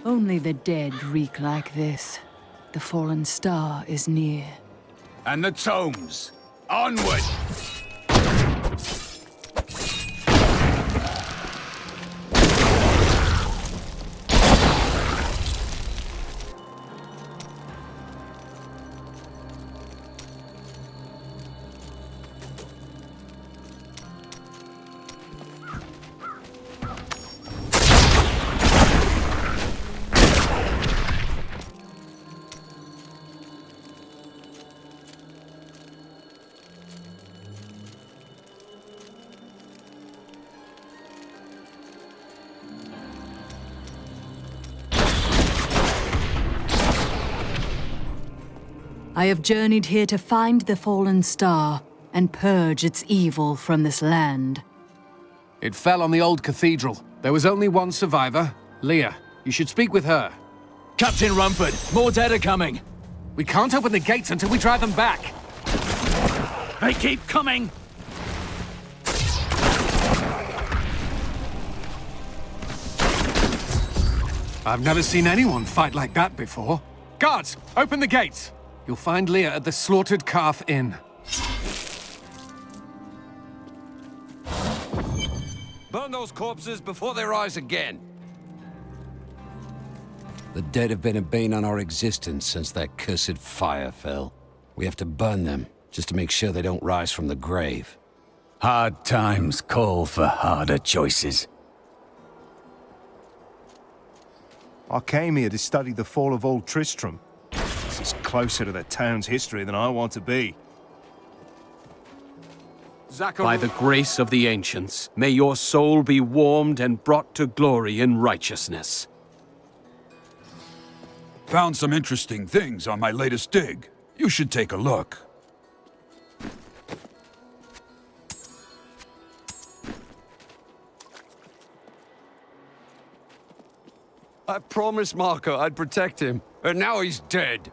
Only the dead reek like this. The fallen star is near. And the tomes! Onward! I have journeyed here to find the fallen star and purge its evil from this land. It fell on the old cathedral. There was only one survivor, Leah. You should speak with her. Captain Rumford, more dead are coming. We can't open the gates until we drive them back. They keep coming! I've never seen anyone fight like that before. Guards, open the gates! You'll find Leah at the Slaughtered Calf Inn. Burn those corpses before they rise again! The dead have been a bane on our existence since that cursed fire fell. We have to burn them, just to make sure they don't rise from the grave. Hard times call for harder choices. I came here to study the fall of Old Tristram. This is closer to the town's history than I want to be. By the grace of the ancients, may your soul be warmed and brought to glory in righteousness. Found some interesting things on my latest dig. You should take a look. I promised Marco I'd protect him, and now he's dead.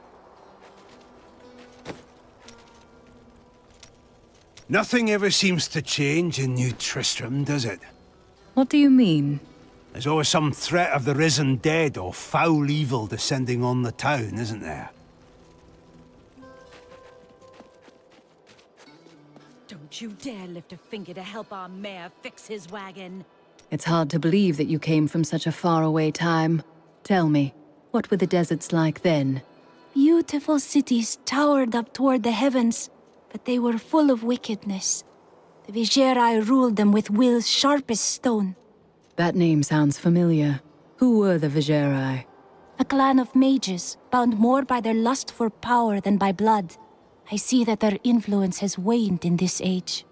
Nothing ever seems to change in New Tristram, does it? What do you mean? There's always some threat of the risen dead or foul evil descending on the town, isn't there? Don't you dare lift a finger to help our mayor fix his wagon. It's hard to believe that you came from such a faraway time. Tell me, what were the deserts like then? Beautiful cities towered up toward the heavens, but they were full of wickedness. The Vigerai ruled them with will's sharpest stone. That name sounds familiar. Who were the Vigerai? A clan of mages, bound more by their lust for power than by blood. I see that their influence has waned in this age.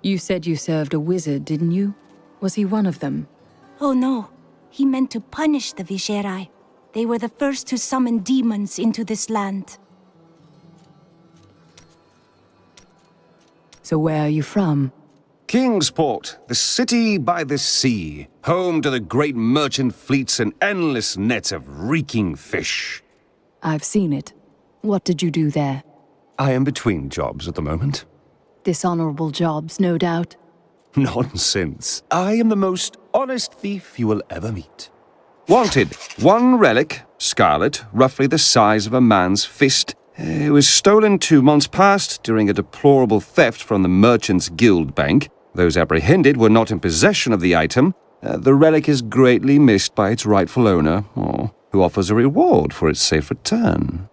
You said you served a wizard, didn't you? Was he one of them? Oh no, he meant to punish the Vigerai. They were the first to summon demons into this land. So where are you from? Kingsport, the city by the sea, home to the great merchant fleets and endless nets of reeking fish. I've seen it. What did you do there? I am between jobs at the moment. Dishonorable jobs, no doubt. Nonsense. I am the most honest thief you will ever meet. Wanted, one relic, scarlet, roughly the size of a man's fist. It was stolen 2 months past during a deplorable theft from the Merchants Guild Bank. Those apprehended were not in possession of the item. The relic is greatly missed by its rightful owner, who offers a reward for its safe return.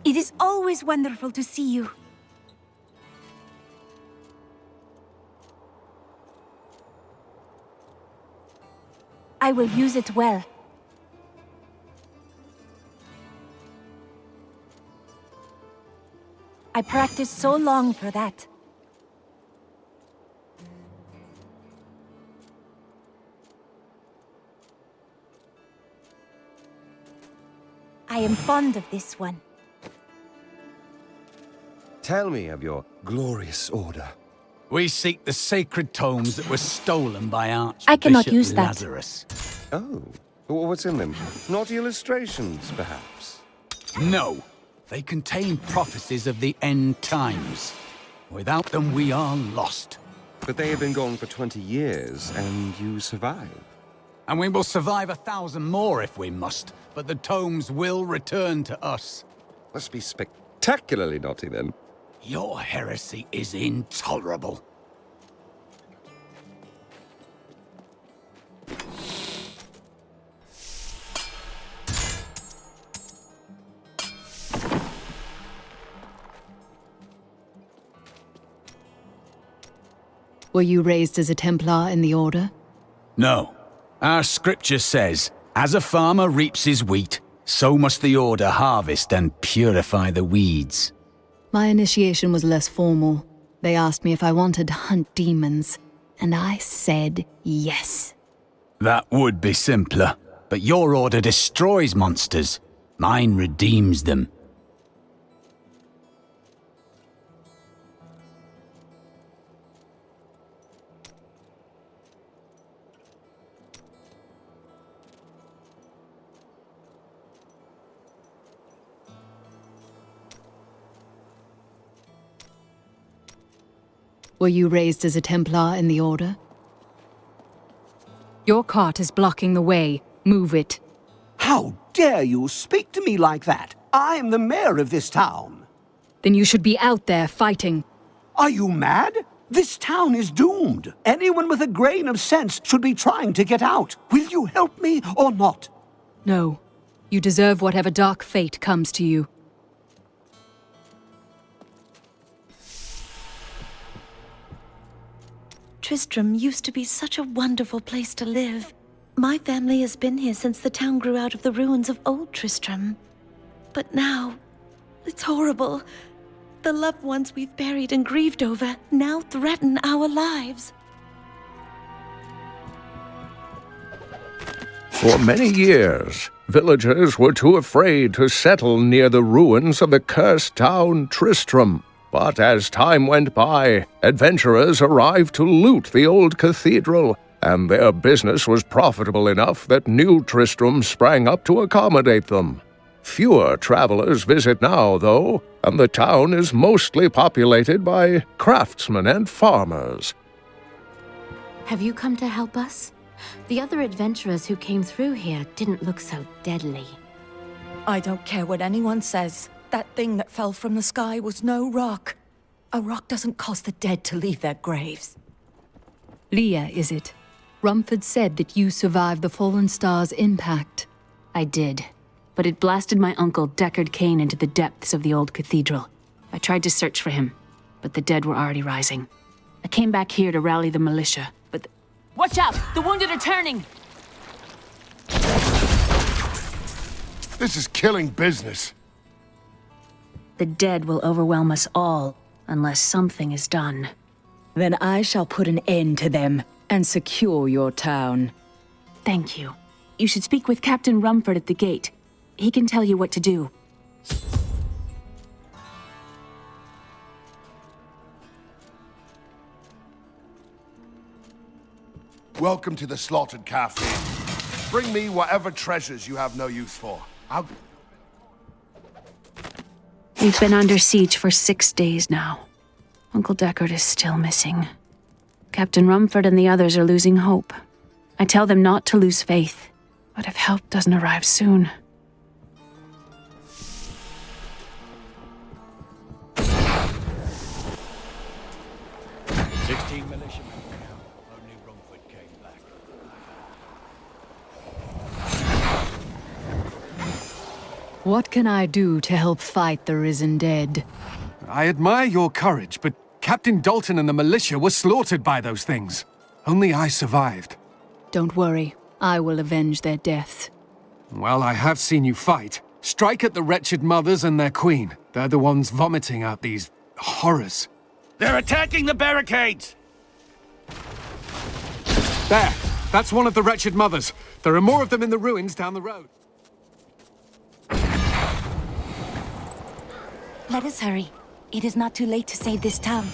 It is always wonderful to see you. I will use it well. I practiced so long for that. I am fond of this one. Tell me of your glorious order. We seek the sacred tomes that were stolen by Archbishop I cannot use that. Lazarus. Oh, what's in them? Not illustrations, perhaps? No, they contain prophecies of the end times. Without them, we are lost. But they have been gone for 20 years, and you survive. And we will survive 1,000 more if we must, but the tomes will return to us. Must be spectacularly naughty, then. Your heresy is intolerable. Were you raised as a Templar in the Order? No. Our scripture says, as a farmer reaps his wheat, so must the Order harvest and purify the weeds. My initiation was less formal. They asked me if I wanted to hunt demons, and I said yes. That would be simpler, but your Order destroys monsters. Mine redeems them. Were you raised as a Templar in the Order? Your cart is blocking the way. Move it. How dare you speak to me like that? I am the mayor of this town. Then you should be out there fighting. Are you mad? This town is doomed. Anyone with a grain of sense should be trying to get out. Will you help me or not? No. You deserve whatever dark fate comes to you. Tristram used to be such a wonderful place to live. My family has been here since the town grew out of the ruins of old Tristram. But now, it's horrible. The loved ones we've buried and grieved over now threaten our lives. For many years, villagers were too afraid to settle near the ruins of the cursed town Tristram. But as time went by, adventurers arrived to loot the old cathedral, and their business was profitable enough that new Tristram sprang up to accommodate them. Fewer travelers visit now, though, and the town is mostly populated by craftsmen and farmers. Have you come to help us? The other adventurers who came through here didn't look so deadly. I don't care what anyone says. That thing that fell from the sky was no rock. A rock doesn't cause the dead to leave their graves. Leah, is it? Rumford said that you survived the fallen star's impact. I did, but it blasted my uncle Deckard Cain into the depths of the old cathedral. I tried to search for him, but the dead were already rising. I came back here to rally the militia, but Watch out! The wounded are turning! This is killing business. The dead will overwhelm us all, unless something is done. Then I shall put an end to them and secure your town. Thank you. You should speak with Captain Rumford at the gate. He can tell you what to do. Welcome to the Slaughtered Cafe. Bring me whatever treasures you have no use for. We've been under siege for 6 days now. Uncle Deckard is still missing. Captain Rumford and the others are losing hope. I tell them not to lose faith, but if help doesn't arrive soon... What can I do to help fight the risen dead? I admire your courage, but Captain Dalton and the militia were slaughtered by those things. Only I survived. Don't worry. I will avenge their deaths. Well, I have seen you fight. Strike at the wretched mothers and their queen. They're the ones vomiting out these horrors. They're attacking the barricades! There! That's one of the wretched mothers. There are more of them in the ruins down the road. Let us hurry. It is not too late to save this town.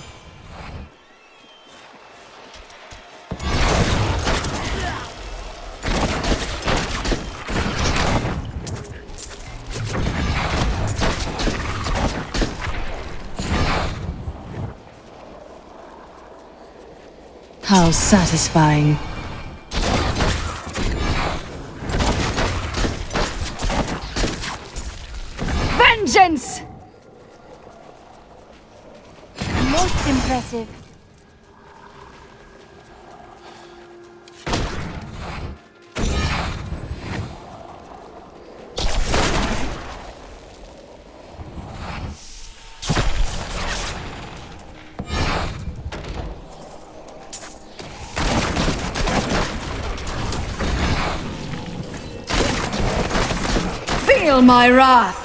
How satisfying. Vengeance! Most impressive. Feel my wrath!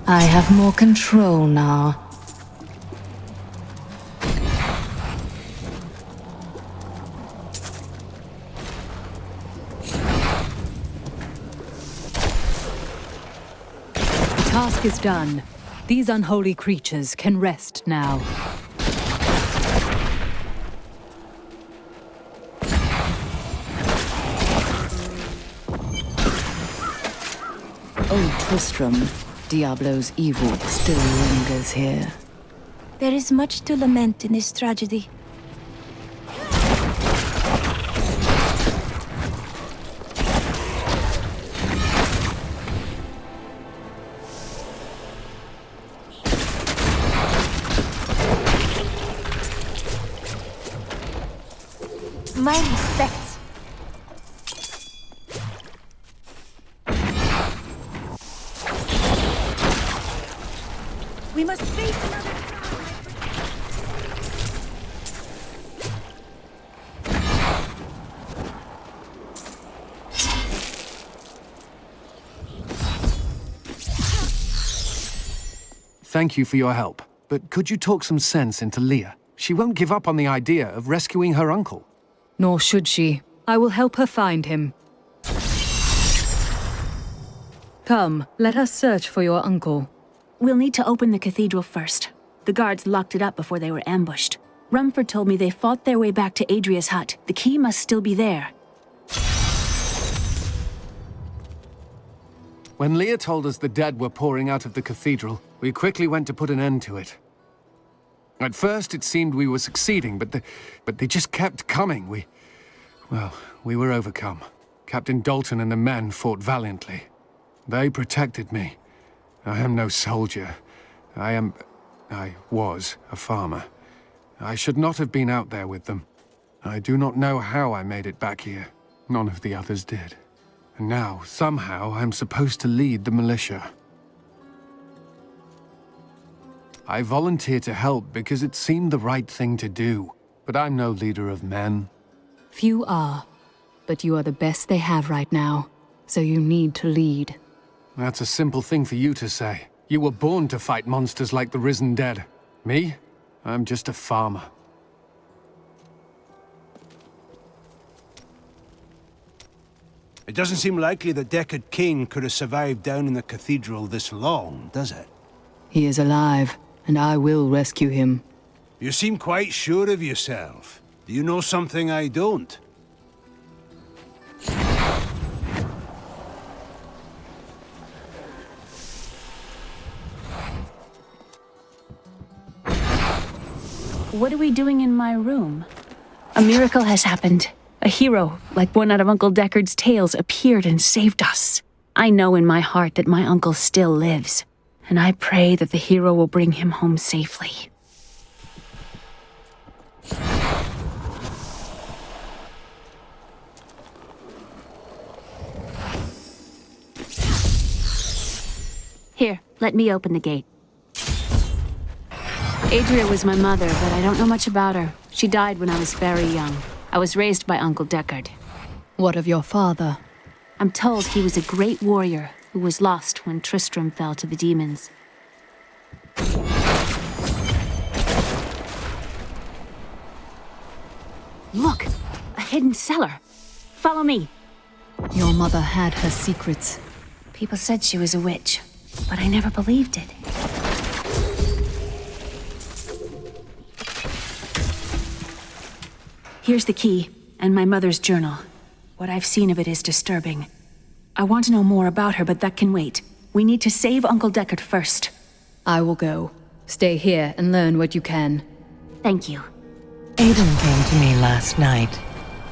I have more control now. The task is done. These unholy creatures can rest now. Old Tristram, Diablo's evil still lingers here. There is much to lament in this tragedy. My respects. We must face another Thank you for your help, but could you talk some sense into Leah? She won't give up on the idea of rescuing her uncle. Nor should she. I will help her find him. Come, let us search for your uncle. We'll need to open the cathedral first. The guards locked it up before they were ambushed. Rumford told me they fought their way back to Adria's hut. The key must still be there. When Leah told us the dead were pouring out of the cathedral, we quickly went to put an end to it. At first, it seemed we were succeeding, but they just kept coming. We were overcome. Captain Dalton and the men fought valiantly. They protected me. I am no soldier. I was a farmer. I should not have been out there with them. I do not know how I made it back here. None of the others did. And now, somehow, I'm supposed to lead the militia. I volunteered to help because it seemed the right thing to do. But I'm no leader of men. Few are, but you are the best they have right now, so you need to lead. That's a simple thing for you to say. You were born to fight monsters like the risen dead. Me? I'm just a farmer. It doesn't seem likely that Deckard Cain could have survived down in the cathedral this long, does it? He is alive, and I will rescue him. You seem quite sure of yourself. Do you know something I don't? What are we doing in my room? A miracle has happened. A hero, like one out of Uncle Deckard's tales, appeared and saved us. I know in my heart that my uncle still lives, and I pray that the hero will bring him home safely. Here, let me open the gate. Adria was my mother, but I don't know much about her. She died when I was very young. I was raised by Uncle Deckard. What of your father? I'm told he was a great warrior who was lost when Tristram fell to the demons. Look! A hidden cellar! Follow me! Your mother had her secrets. People said she was a witch, but I never believed it. Here's the key, and my mother's journal. What I've seen of it is disturbing. I want to know more about her, but that can wait. We need to save Uncle Deckard first. I will go. Stay here and learn what you can. Thank you. Aiden came to me last night.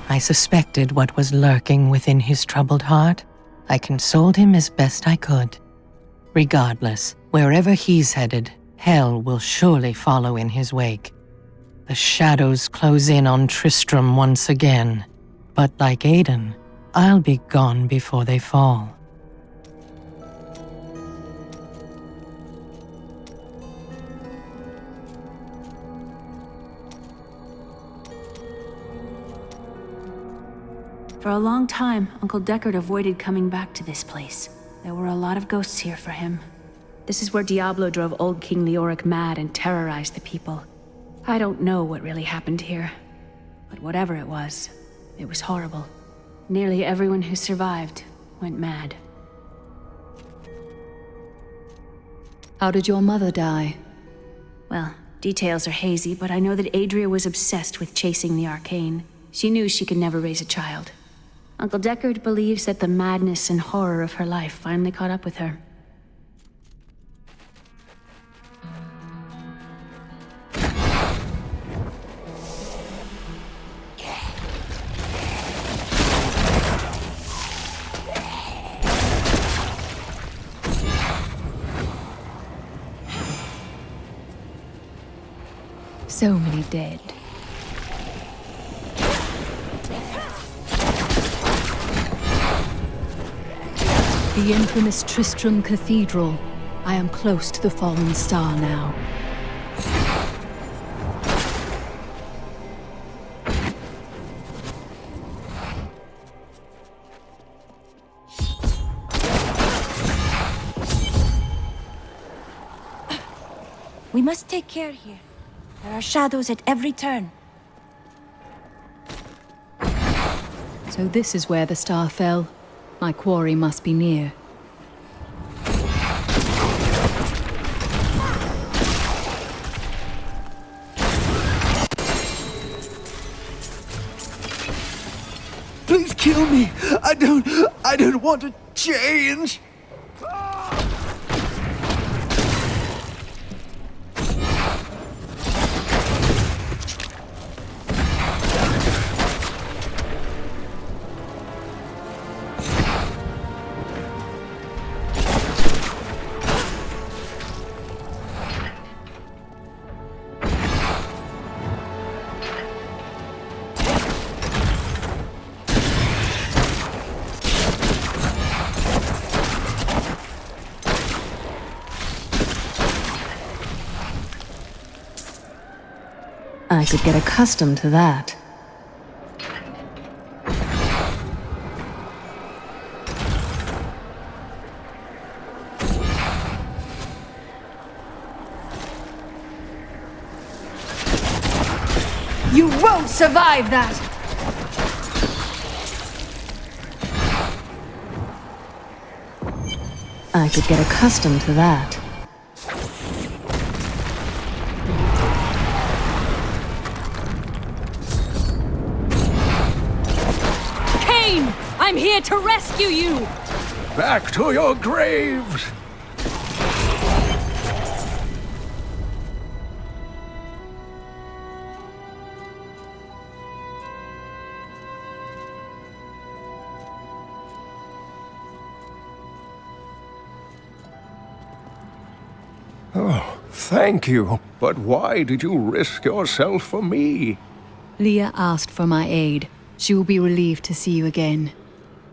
I suspected what was lurking within his troubled heart. I consoled him as best I could. Regardless, wherever he's headed, hell will surely follow in his wake. The shadows close in on Tristram once again, but like Aiden, I'll be gone before they fall. For a long time, Uncle Deckard avoided coming back to this place. There were a lot of ghosts here for him. This is where Diablo drove old King Leoric mad and terrorized the people. I don't know what really happened here, but whatever it was horrible. Nearly everyone who survived went mad. How did your mother die? Well, details are hazy, but I know that Adria was obsessed with chasing the arcane. She knew she could never raise a child. Uncle Deckard believes that the madness and horror of her life finally caught up with her. So many dead. The infamous Tristram Cathedral. I am close to the fallen star now. We must take care here. There are shadows at every turn. So this is where the star fell. My quarry must be near. Please kill me. I don't want to change. I could get accustomed to that. You won't survive that! I could get accustomed to that. I'm here to rescue you! Back to your graves! Oh, thank you. But why did you risk yourself for me? Leah asked for my aid. She will be relieved to see you again.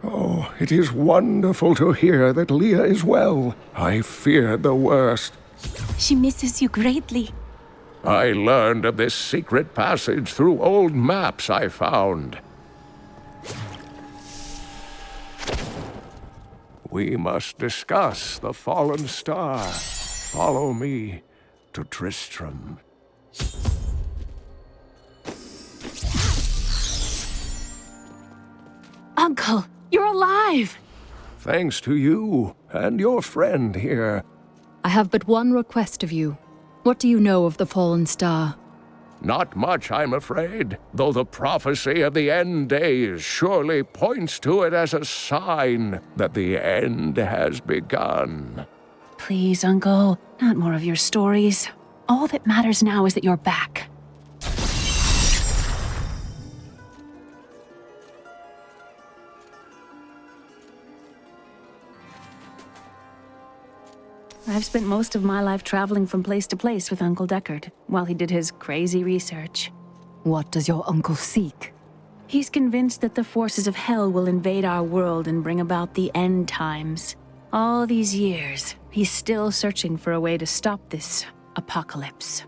Oh, it is wonderful to hear that Leah is well. I feared the worst. She misses you greatly. I learned of this secret passage through old maps I found. We must discuss the fallen star. Follow me to Tristram. Uncle, you're alive! Thanks to you and your friend here. I have but one request of you. What do you know of the fallen star? Not much, I'm afraid, though the prophecy of the end days surely points to it as a sign that the end has begun. Please, Uncle, not more of your stories. All that matters now is that you're back. I've spent most of my life traveling from place to place with Uncle Deckard, while he did his crazy research. What does your uncle seek? He's convinced that the forces of hell will invade our world and bring about the end times. All these years, he's still searching for a way to stop this apocalypse.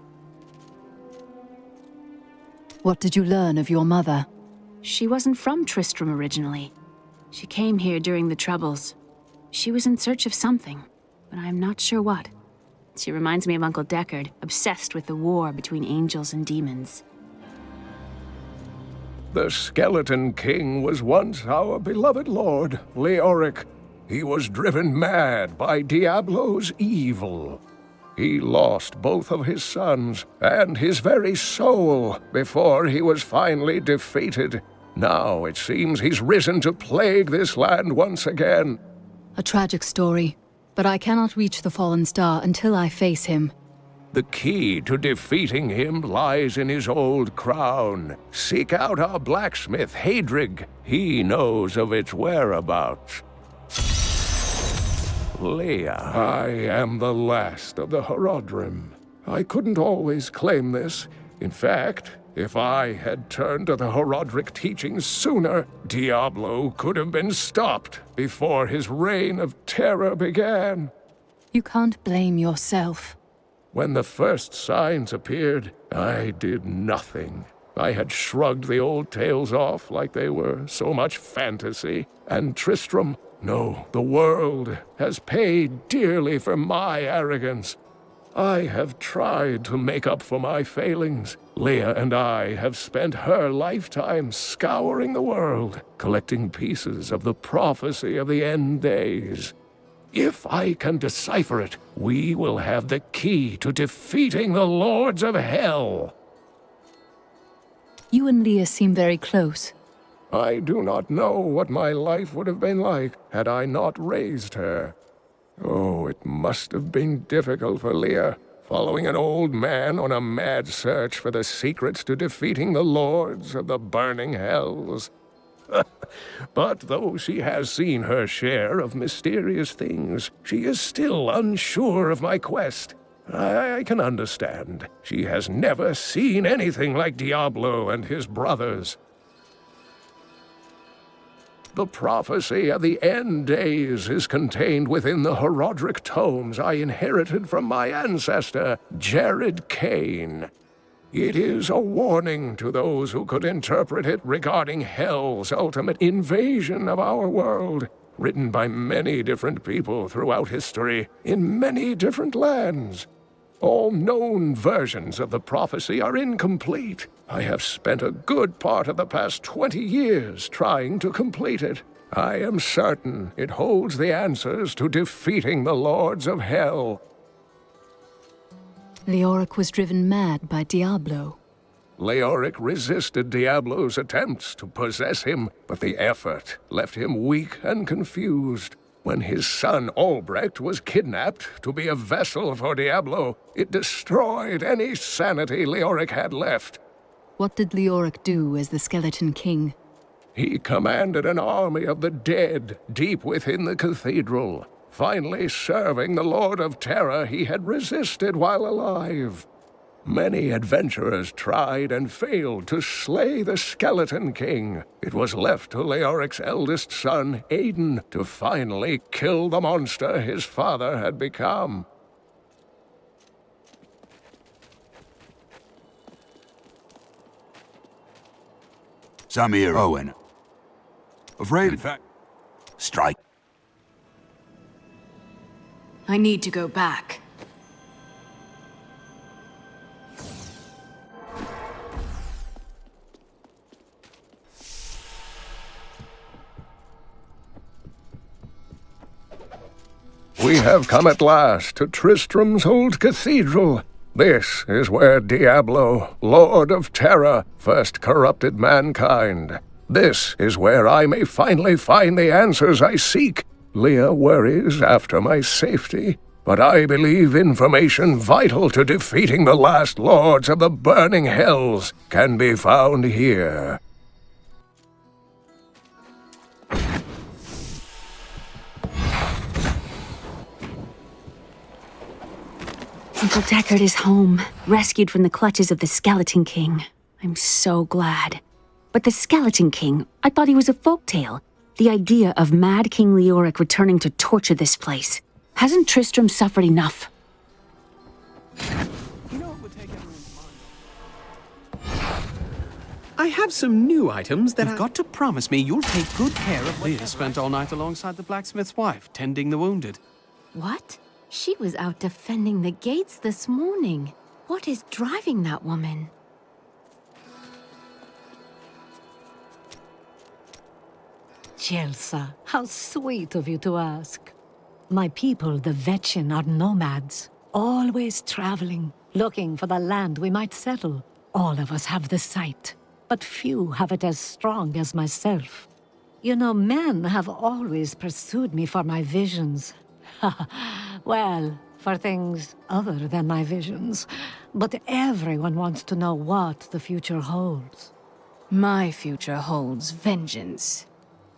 What did you learn of your mother? She wasn't from Tristram originally. She came here during the Troubles. She was in search of something, but I'm not sure what. She reminds me of Uncle Deckard, obsessed with the war between angels and demons. The Skeleton King was once our beloved lord, Leoric. He was driven mad by Diablo's evil. He lost both of his sons and his very soul before he was finally defeated. Now it seems he's risen to plague this land once again. A tragic story, but I cannot reach the fallen star until I face him. The key to defeating him lies in his old crown. Seek out our blacksmith, Hadrig. He knows of its whereabouts. Leah, I am the last of the Horodrim. I couldn't always claim this. In fact, if I had turned to the Horodric teachings sooner, Diablo could have been stopped before his reign of terror began. You can't blame yourself. When the first signs appeared, I did nothing. I had shrugged the old tales off like they were so much fantasy. And Tristram, no, the world has paid dearly for my arrogance. I have tried to make up for my failings. Leah and I have spent her lifetime scouring the world, collecting pieces of the prophecy of the end days. If I can decipher it, we will have the key to defeating the lords of hell. You and Leah seem very close. I do not know what my life would have been like had I not raised her. Oh, it must have been difficult for Leah, following an old man on a mad search for the secrets to defeating the lords of the burning hells. But though she has seen her share of mysterious things, she is still unsure of my quest. I can understand. She has never seen anything like Diablo and his brothers. The prophecy of the end days is contained within the Horodric tomes I inherited from my ancestor, Jared Kane. It is a warning to those who could interpret it regarding Hell's ultimate invasion of our world, written by many different people throughout history, in many different lands. All known versions of the prophecy are incomplete. I have spent a good part of the past 20 years trying to complete it. I am certain it holds the answers to defeating the lords of hell. Leoric was driven mad by Diablo. Leoric resisted Diablo's attempts to possess him, but the effort left him weak and confused. When his son Albrecht was kidnapped to be a vessel for Diablo, it destroyed any sanity Leoric had left. What did Leoric do as the Skeleton King? He commanded an army of the dead deep within the cathedral. finally serving the Lord of Terror he had resisted while alive. Many adventurers tried and failed to slay the Skeleton King. It was left to Leoric's eldest son, Aiden, to finally kill the monster his father had become. Samir Owen. Afraid, in fact, strike. I need to go back. We have come at last to Tristram's old cathedral. This is where Diablo, Lord of Terror, first corrupted mankind. This is where I may finally find the answers I seek. Leah worries after my safety, but I believe information vital to defeating the last lords of the burning hells can be found here. Uncle Deckard is home, rescued from the clutches of the Skeleton King. I'm so glad. But the Skeleton King, I thought he was a folktale. The idea of Mad King Leoric returning to torture this place. Hasn't Tristram suffered enough? I have some new items that You've got to promise me you'll take good care of what Leah spent all night alongside the blacksmith's wife, tending the wounded. What? She was out defending the gates this morning. What is driving that woman? Chelsea, how sweet of you to ask. My people, the Vetchin, are nomads, always traveling, looking for the land we might settle. All of us have the sight, but few have it as strong as myself. You know, men have always pursued me for my visions. Well, for things other than my visions. But everyone wants to know what the future holds. My future holds vengeance.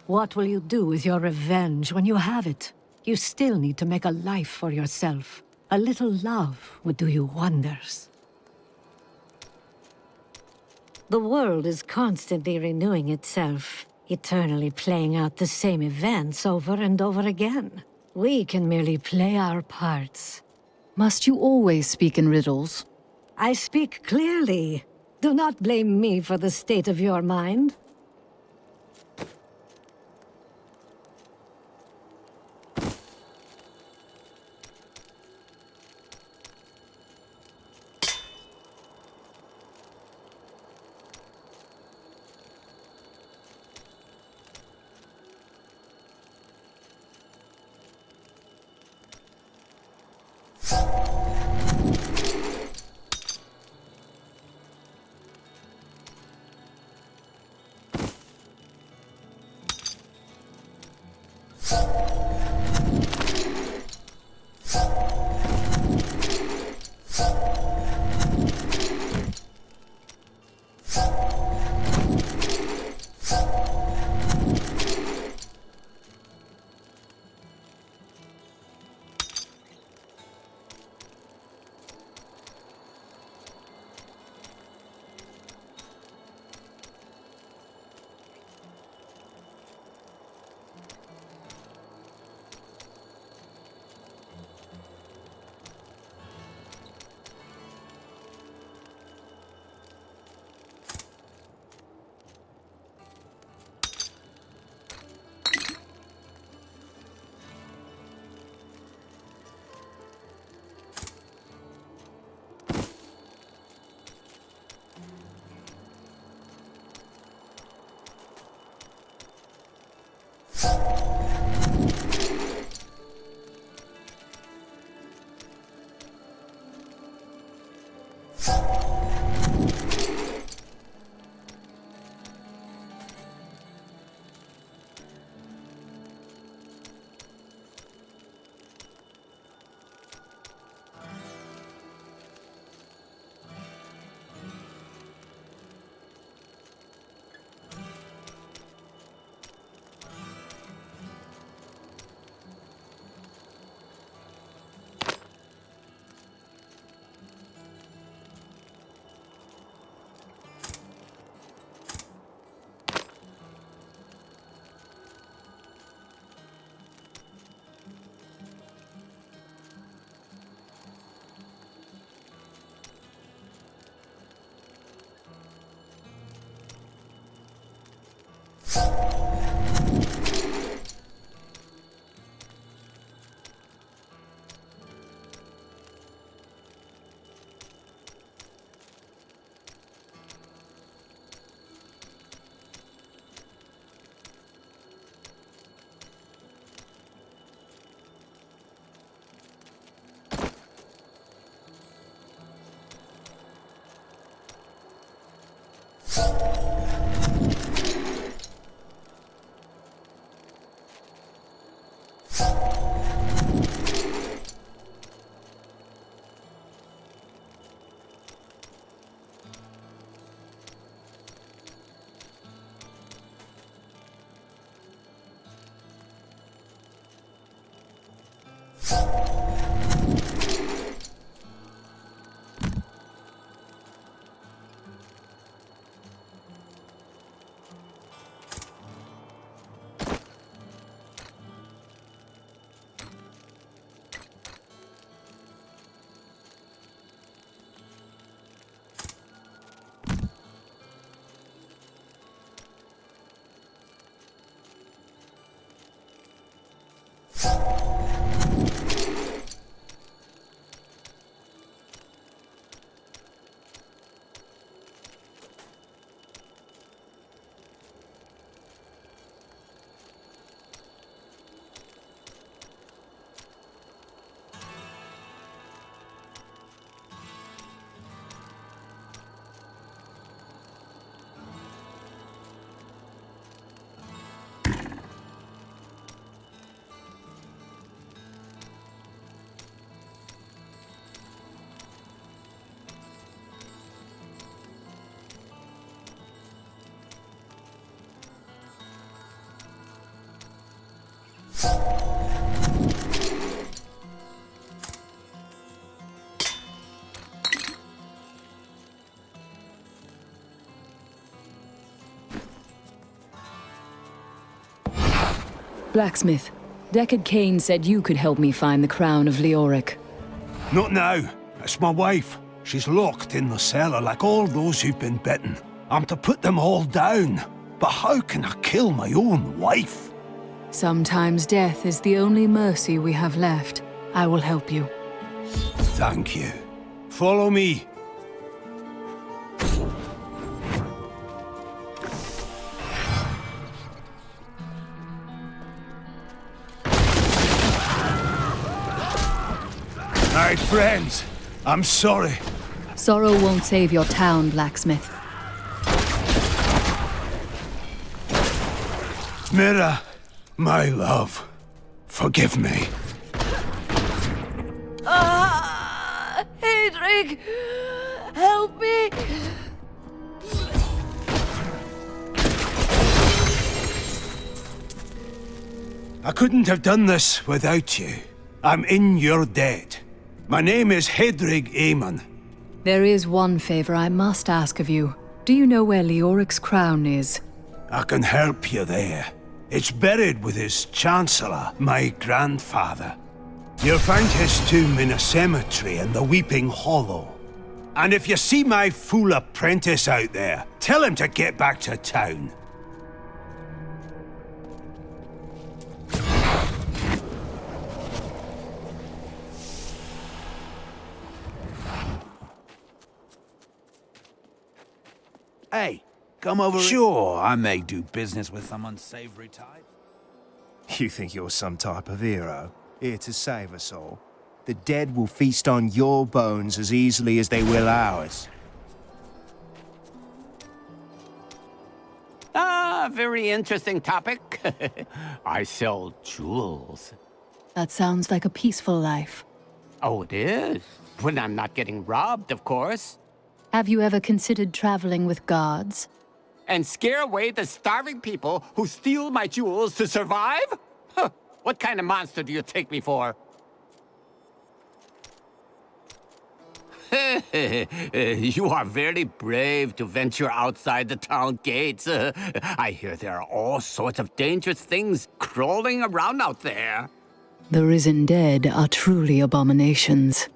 What will you do with your revenge when you have it? You still need to make a life for yourself. A little love would do you wonders. The world is constantly renewing itself, eternally playing out the same events over and over again. We can merely play our parts. Must you always speak in riddles? I speak clearly. Do not blame me for the state of your mind. Blacksmith, Deckard Cain said you could help me find the crown of Leoric. Not now. It's my wife. She's locked in the cellar like all those who've been bitten. I'm to put them all down. But how can I kill my own wife? Sometimes death is the only mercy we have left. I will help you. Thank you. Follow me. My friends, I'm sorry. Sorrow won't save your town, Blacksmith. Mira, my love, forgive me. Hedrig! Help me! I couldn't have done this without you. I'm in your debt. My name is Hedrig Aemon. There is one favor I must ask of you. Do you know where Leoric's crown is? I can help you there. It's buried with his Chancellor, my grandfather. You'll find his tomb in a cemetery in the Weeping Hollow. And if you see my fool apprentice out there, tell him to get back to town. Hey, come over. Sure, I may do business with some unsavory type. You think you're some type of hero, here to save us all? The dead will feast on your bones as easily as they will ours. Ah, very interesting topic. I sell jewels. That sounds like a peaceful life. Oh, it is. When I'm not getting robbed, of course. Have you ever considered traveling with guards? And scare away the starving people who steal my jewels to survive? Huh. What kind of monster do you take me for? You are very brave to venture outside the town gates. I hear there are all sorts of dangerous things crawling around out there. The risen dead are truly abominations.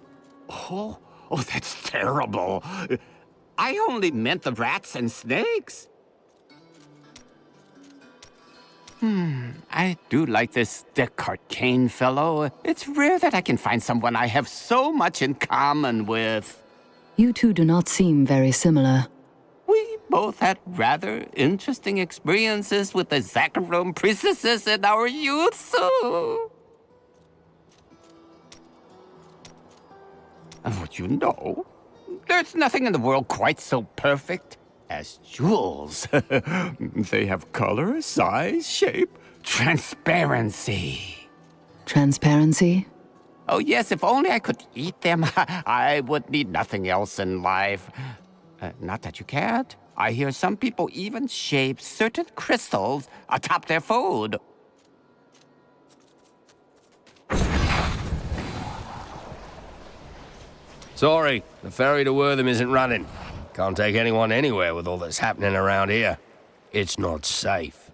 Oh, that's terrible. I only meant the rats and snakes. I do like this Descartes Kane fellow. It's rare that I can find someone I have so much in common with. You two do not seem very similar. We both had rather interesting experiences with the Zakharome priestesses in our youth, so... Would you know, there's nothing in the world quite so perfect as jewels. They have color, size, shape, transparency. Transparency? Oh yes, if only I could eat them, I would need nothing else in life. Not that you can't. I hear some people even shape certain crystals atop their food. Sorry, the ferry to Wortham isn't running. Can't take anyone anywhere with all that's happening around here. It's not safe.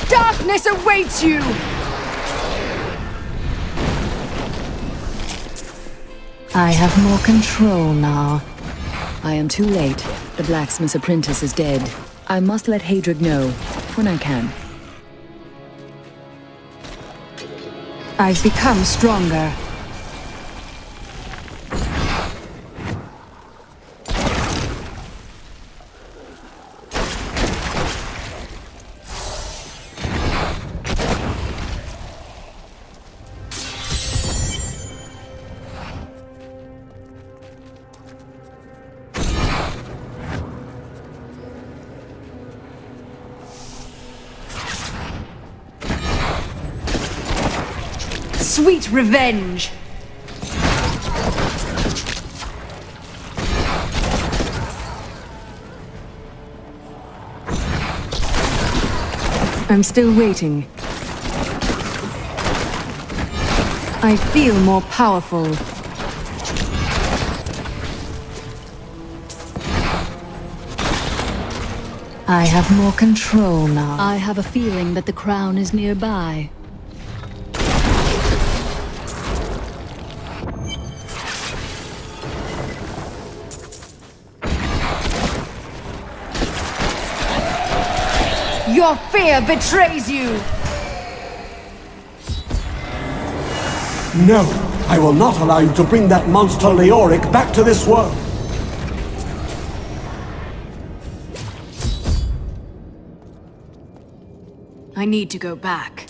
Darkness awaits you! I have more control now. I am too late. The blacksmith's apprentice is dead. I must let Hadric know when I can. I've become stronger. Sweet revenge! I'm still waiting. I feel more powerful. I have more control now. I have a feeling that the crown is nearby. Your fear betrays you! No, I will not allow you to bring that monster Leoric back to this world! I need to go back.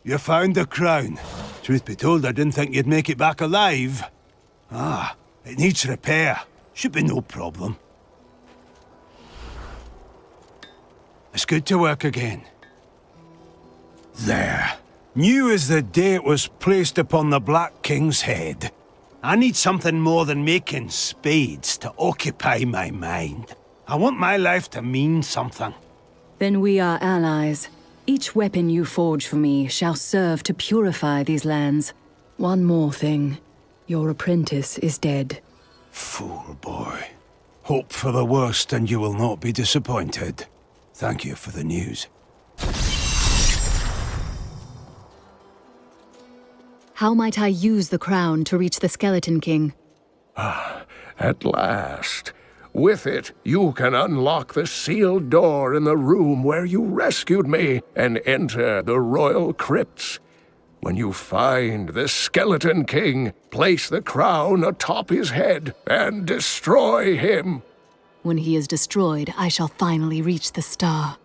You found the crown. Truth be told, I didn't think you'd make it back alive. Ah, it needs repair. Should be no problem. It's good to work again. There. New as the day it was placed upon the Black King's head. I need something more than making spades to occupy my mind. I want my life to mean something. Then we are allies. Each weapon you forge for me shall serve to purify these lands. One more thing. Your apprentice is dead. Fool boy. Hope for the worst and you will not be disappointed. Thank you for the news. How might I use the crown to reach the Skeleton King? At last. With it, you can unlock the sealed door in the room where you rescued me and enter the royal crypts. When you find the Skeleton King, place the crown atop his head and destroy him. When he is destroyed, I shall finally reach the star.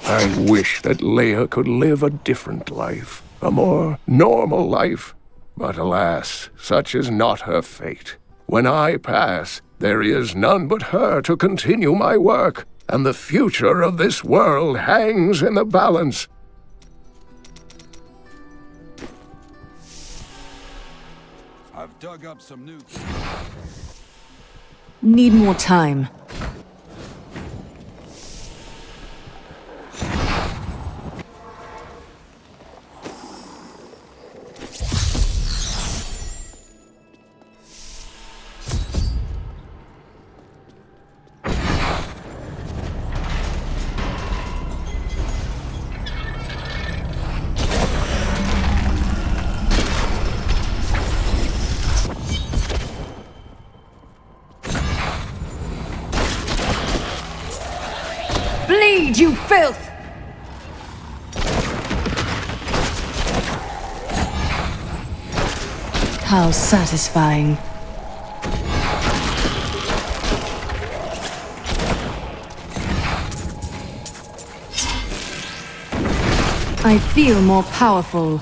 I wish that Leia could live a different life, a more normal life. But alas, such is not her fate. When I pass, there is none but her to continue my work, and the future of this world hangs in the balance. I've dug up some new... Need more time. Bleed, you filth! How satisfying. I feel more powerful.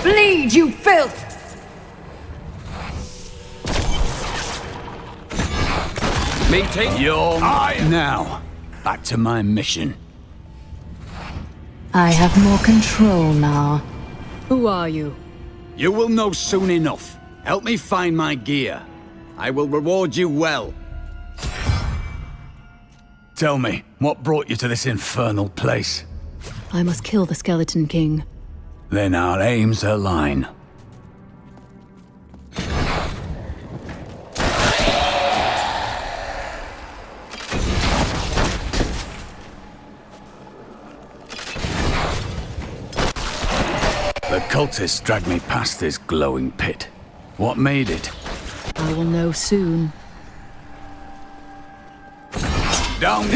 Bleed, you filth! Meeting your now. Back to my mission. I have more control now. Who are you? You will know soon enough. Help me find my gear. I will reward you well. Tell me, what brought you to this infernal place? I must kill the Skeleton King. Then our aims align. The cultists dragged me past this glowing pit. What made it? I will know soon. Down!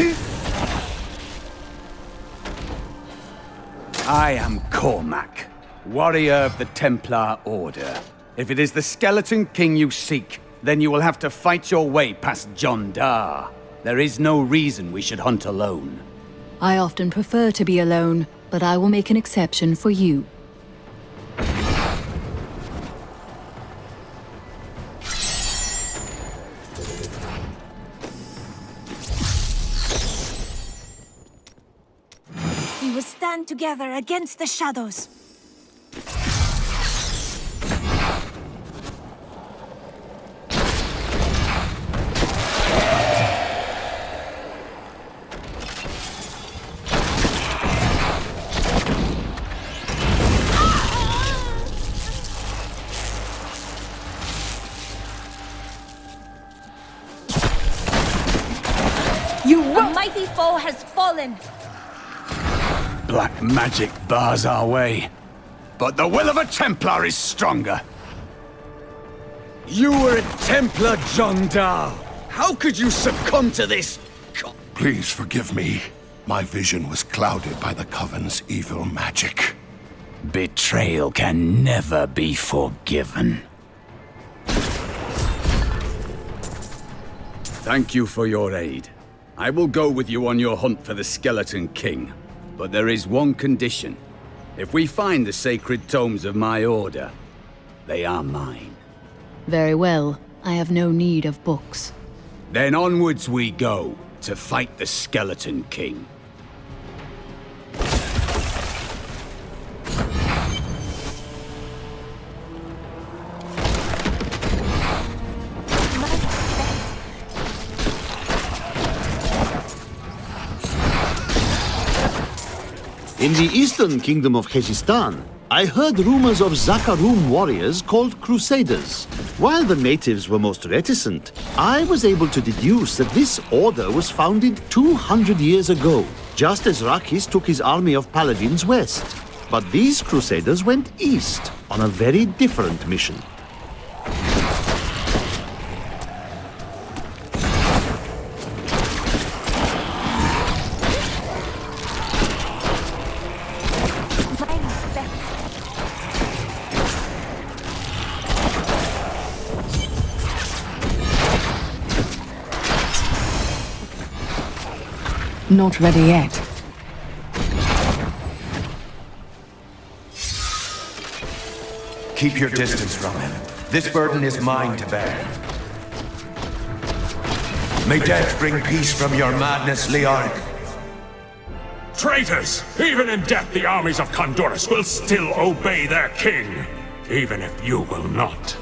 I am Cormac, warrior of the Templar Order. If it is the Skeleton King you seek, then you will have to fight your way past John Dar. There is no reason we should hunt alone. I often prefer to be alone, but I will make an exception for you. We will stand together against the shadows. A mighty foe has fallen. Black magic bars our way, but the will of a Templar is stronger. You were a Templar, John Dar. How could you succumb to this? Please forgive me. My vision was clouded by the Coven's evil magic. Betrayal can never be forgiven. Thank you for your aid. I will go with you on your hunt for the Skeleton King. But there is one condition. If we find the sacred tomes of my order, they are mine. Very well. I have no need of books. Then onwards we go, to fight the Skeleton King. In the eastern kingdom of Khezistan, I heard rumors of Zakarum warriors called Crusaders. While the natives were most reticent, I was able to deduce that this order was founded 200 years ago, just as Rakis took his army of paladins west. But these Crusaders went east on a very different mission. Not ready yet. Keep your distance, Roman. This burden is mine to bear. May death bring peace from your madness, Leoric. Traitors! Even in death, the armies of Condorus will still obey their king, even if you will not.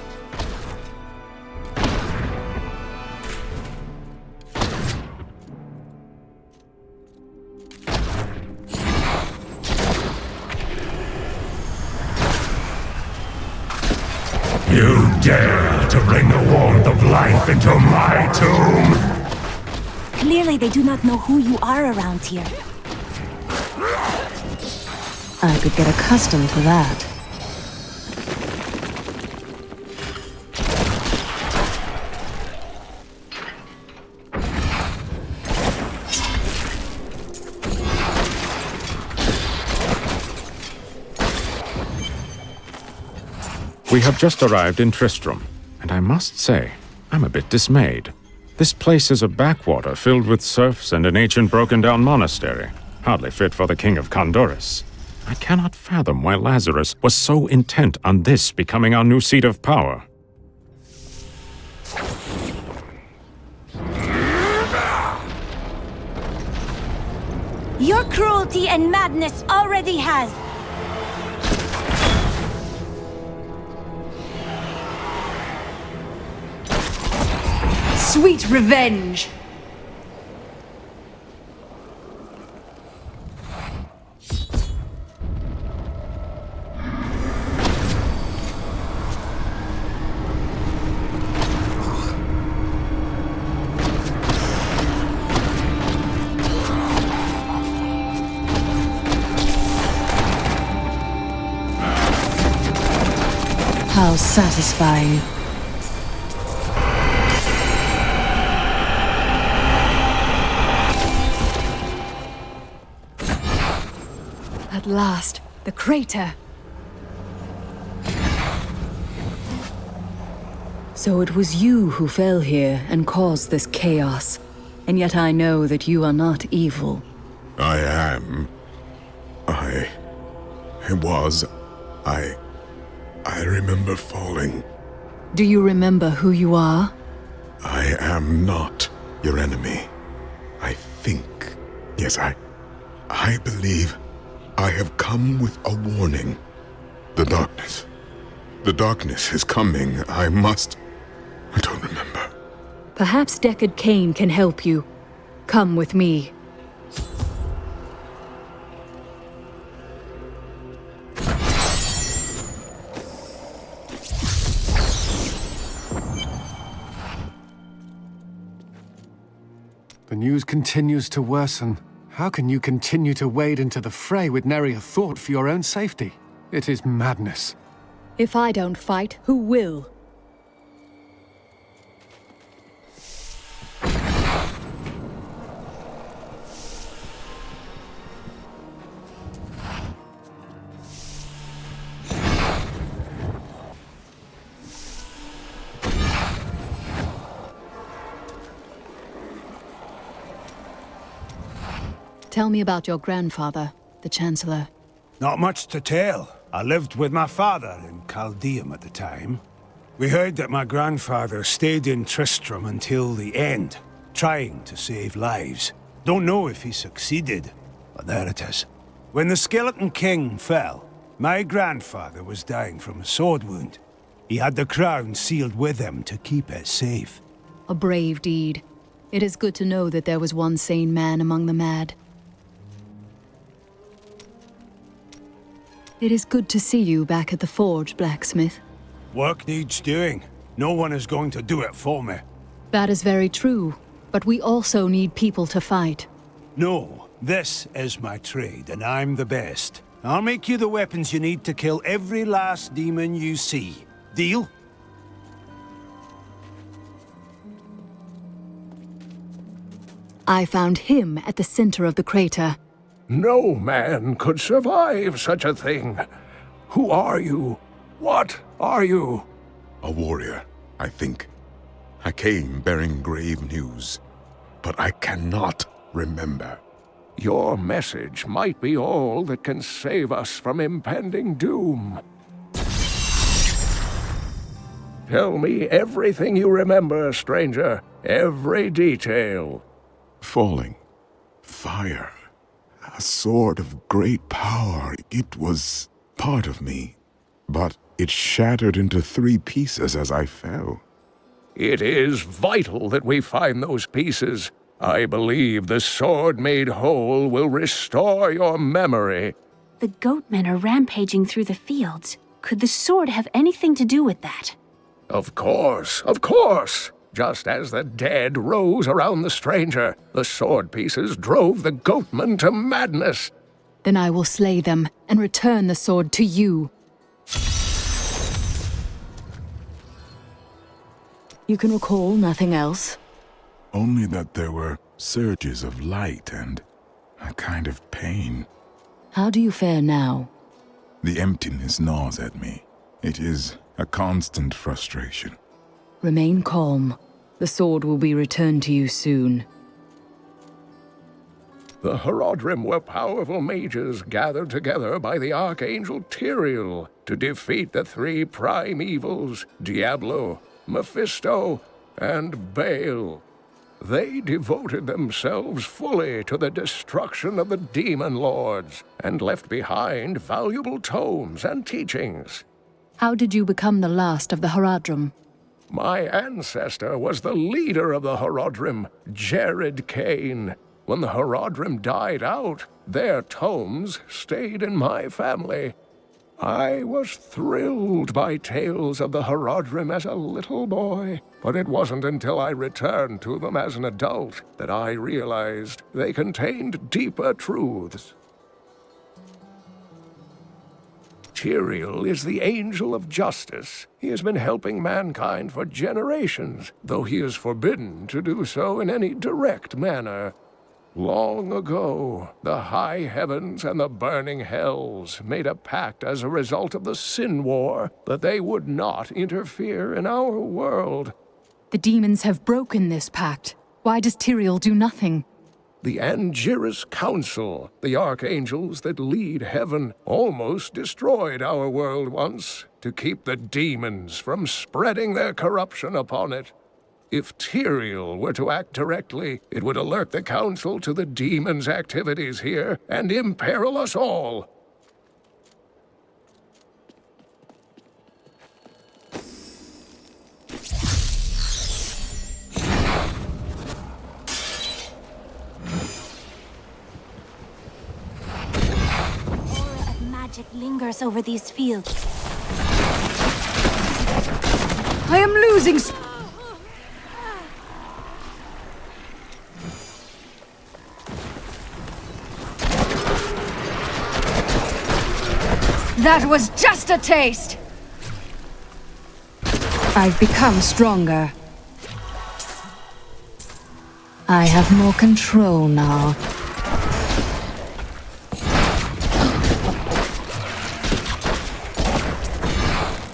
You dare to bring the warmth of life into my tomb? Clearly they do not know who you are around here. I could get accustomed to that. We have just arrived in Tristram, and I must say, I'm a bit dismayed. This place is a backwater filled with serfs and an ancient broken-down monastery, hardly fit for the King of Condorus. I cannot fathom why Lazarus was so intent on this becoming our new seat of power. Your cruelty and madness already has. Sweet revenge! How satisfying. At last, the crater. So it was you who fell here and caused this chaos. And yet I know that you are not evil. I am. I remember falling. Do you remember who you are? I am not your enemy. I think. Yes, I believe I have come with a warning. The darkness. The darkness is coming. I don't remember. Perhaps Deckard Cain can help you. Come with me. The news continues to worsen. How can you continue to wade into the fray with nary a thought for your own safety? It is madness. If I don't fight, who will? Tell me about your grandfather, the Chancellor. Not much to tell. I lived with my father in Chaldeum at the time. We heard that my grandfather stayed in Tristram until the end, trying to save lives. Don't know if he succeeded, but there it is. When the Skeleton King fell, my grandfather was dying from a sword wound. He had the crown sealed with him to keep it safe. A brave deed. It is good to know that there was one sane man among the mad. It is good to see you back at the forge, blacksmith. Work needs doing. No one is going to do it for me. That is very true, but we also need people to fight. No, this is my trade, and I'm the best. I'll make you the weapons you need to kill every last demon you see. Deal? I found him at the center of the crater. No man could survive such a thing. Who are you? What are you? A warrior, I think. I came bearing grave news, but I cannot remember. Your message might be all that can save us from impending doom. Tell me everything you remember, stranger. Every detail. Falling. Fire. A sword of great power. It was part of me, but it shattered into 3 pieces as I fell. It is vital that we find those pieces. I believe the sword made whole will restore your memory. The goatmen are rampaging through the fields. Could the sword have anything to do with that? Of course, of course. Just as the dead rose around the stranger, the sword pieces drove the goatmen to madness. Then I will slay them and return the sword to you. You can recall nothing else? Only that there were surges of light and a kind of pain. How do you fare now? The emptiness gnaws at me. It is a constant frustration. Remain calm. The sword will be returned to you soon. The Horadrim were powerful mages gathered together by the Archangel Tyrael to defeat the three prime evils, Diablo, Mephisto, and Baal. They devoted themselves fully to the destruction of the demon lords and left behind valuable tomes and teachings. How did you become the last of the Horadrim? My ancestor was the leader of the Horadrim, Jared Kane. When the Horadrim died out, their tomes stayed in my family. I was thrilled by tales of the Horadrim as a little boy, but it wasn't until I returned to them as an adult that I realized they contained deeper truths. Tyrael is the angel of justice. He has been helping mankind for generations, though he is forbidden to do so in any direct manner. Long ago, the high heavens and the burning hells made a pact as a result of the Sin War that they would not interfere in our world. The demons have broken this pact. Why does Tyrael do nothing? The Angiris Council, the archangels that lead heaven, almost destroyed our world once to keep the demons from spreading their corruption upon it. If Tyrael were to act directly, it would alert the Council to the demons' activities here and imperil us all. Aura of magic lingers over these fields. I am losing... That was just a taste! I've become stronger. I have more control now.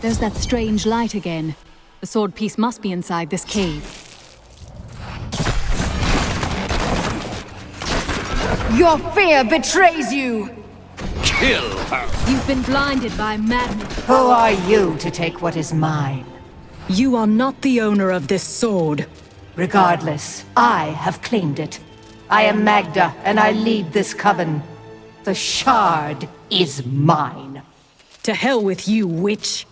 There's that strange light again. The sword piece must be inside this cave. Your fear betrays you! Kill her! You've been blinded by madness. Who are you to take what is mine? You are not the owner of this sword. Regardless, I have claimed it. I am Magda, and I lead this coven. The shard is mine. To hell with you, witch!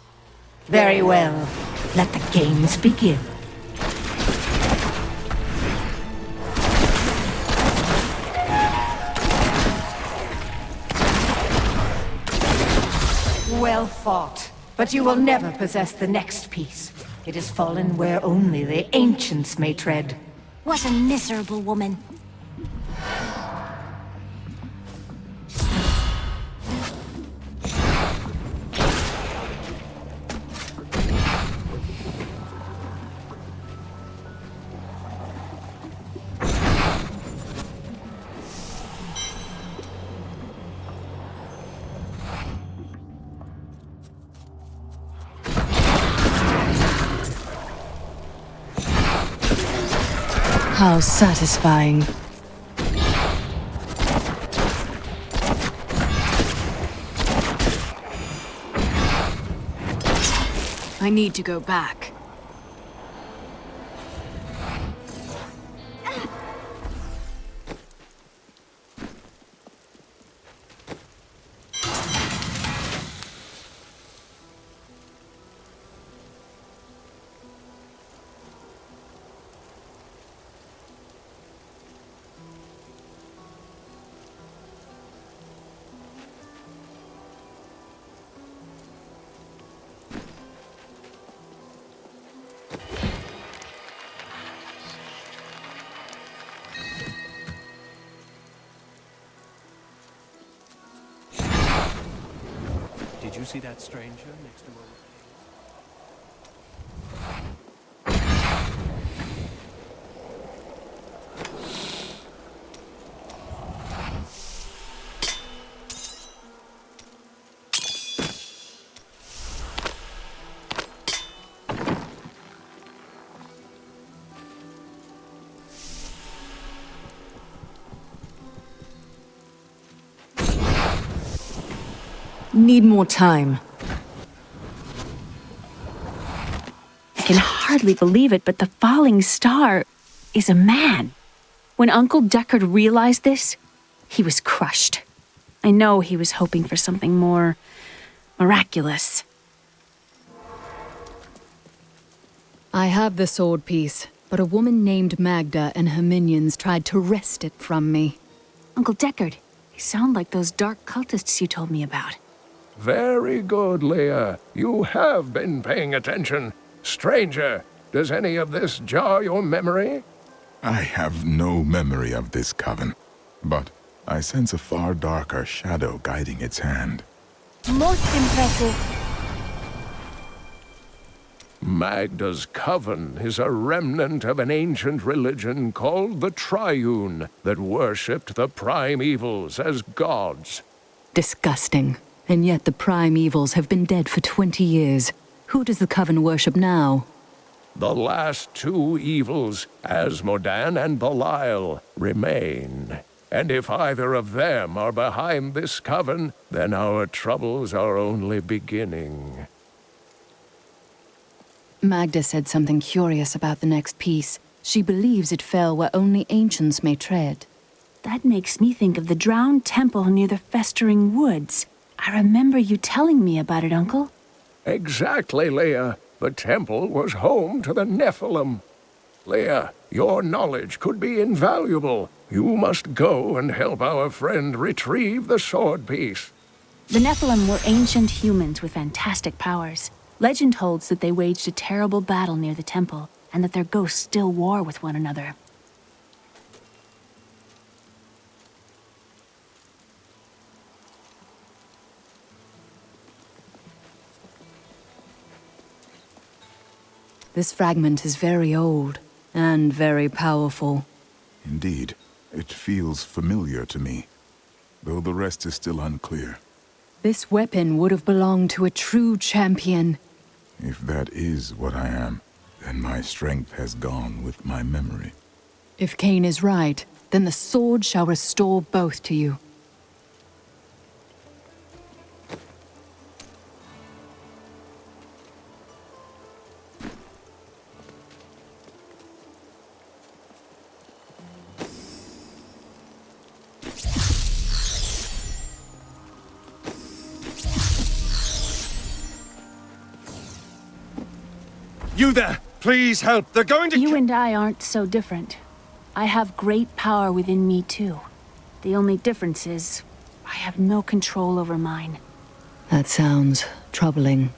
Very well. Let the games begin. Well fought. But you will never possess the next piece. It has fallen where only the ancients may tread. What a miserable woman. How satisfying. I need to go back. Did you see that stranger next to me? Need more time. I can hardly believe it, but the falling star is a man. When Uncle Deckard realized this, he was crushed. I know he was hoping for something more miraculous. I have the sword piece, but a woman named Magda and her minions tried to wrest it from me. Uncle Deckard, they sound like those dark cultists you told me about. Very good, Leah. You have been paying attention. Stranger, does any of this jar your memory? I have no memory of this coven, but I sense a far darker shadow guiding its hand. Most impressive. Magda's coven is a remnant of an ancient religion called the Triune that worshipped the primevals as gods. Disgusting. And yet the primevals have been dead for 20 years. Who does the coven worship now? The last two evils, Asmodan and Belial, remain. And if either of them are behind this coven, then our troubles are only beginning. Magda said something curious about the next piece. She believes it fell where only ancients may tread. That makes me think of the drowned temple near the festering woods. I remember you telling me about it, Uncle. Exactly, Leah. The temple was home to the Nephilim. Leah, your knowledge could be invaluable. You must go and help our friend retrieve the sword piece. The Nephilim were ancient humans with fantastic powers. Legend holds that they waged a terrible battle near the temple, and that their ghosts still war with one another. This fragment is very old and very powerful. Indeed, it feels familiar to me, though the rest is still unclear. This weapon would have belonged to a true champion. If that is what I am, then my strength has gone with my memory. If Cain is right, then the sword shall restore both to you. You there! Please help! They're going to— You and I aren't so different. I have great power within me, too. The only difference is, I have no control over mine. That sounds troubling.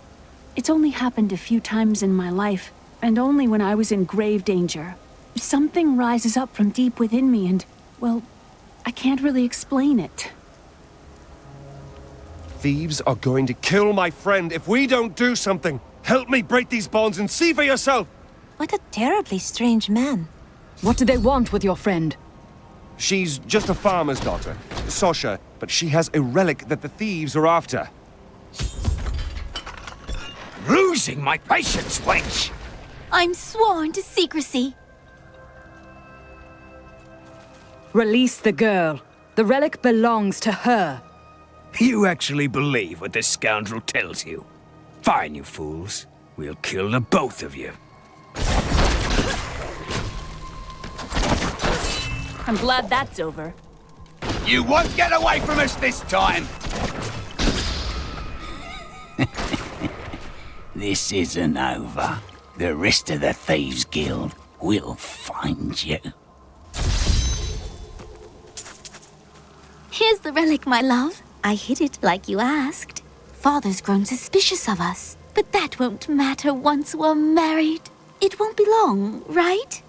It's only happened a few times in my life, and only when I was in grave danger. Something rises up from deep within me and, well, I can't really explain it. Thieves are going to kill my friend if we don't do something! Help me break these bonds and see for yourself! What a terribly strange man. What do they want with your friend? She's just a farmer's daughter, Sosha, but she has a relic that the thieves are after. Losing my patience, wench! I'm sworn to secrecy. Release the girl. The relic belongs to her. You actually believe what this scoundrel tells you? Fine, you fools. We'll kill the both of you. I'm glad that's over. You won't get away from us this time! This isn't over. The rest of the Thieves' Guild will find you. Here's the relic, my love. I hid it like you asked. Father's grown suspicious of us, but that won't matter once we're married. It won't be long, right?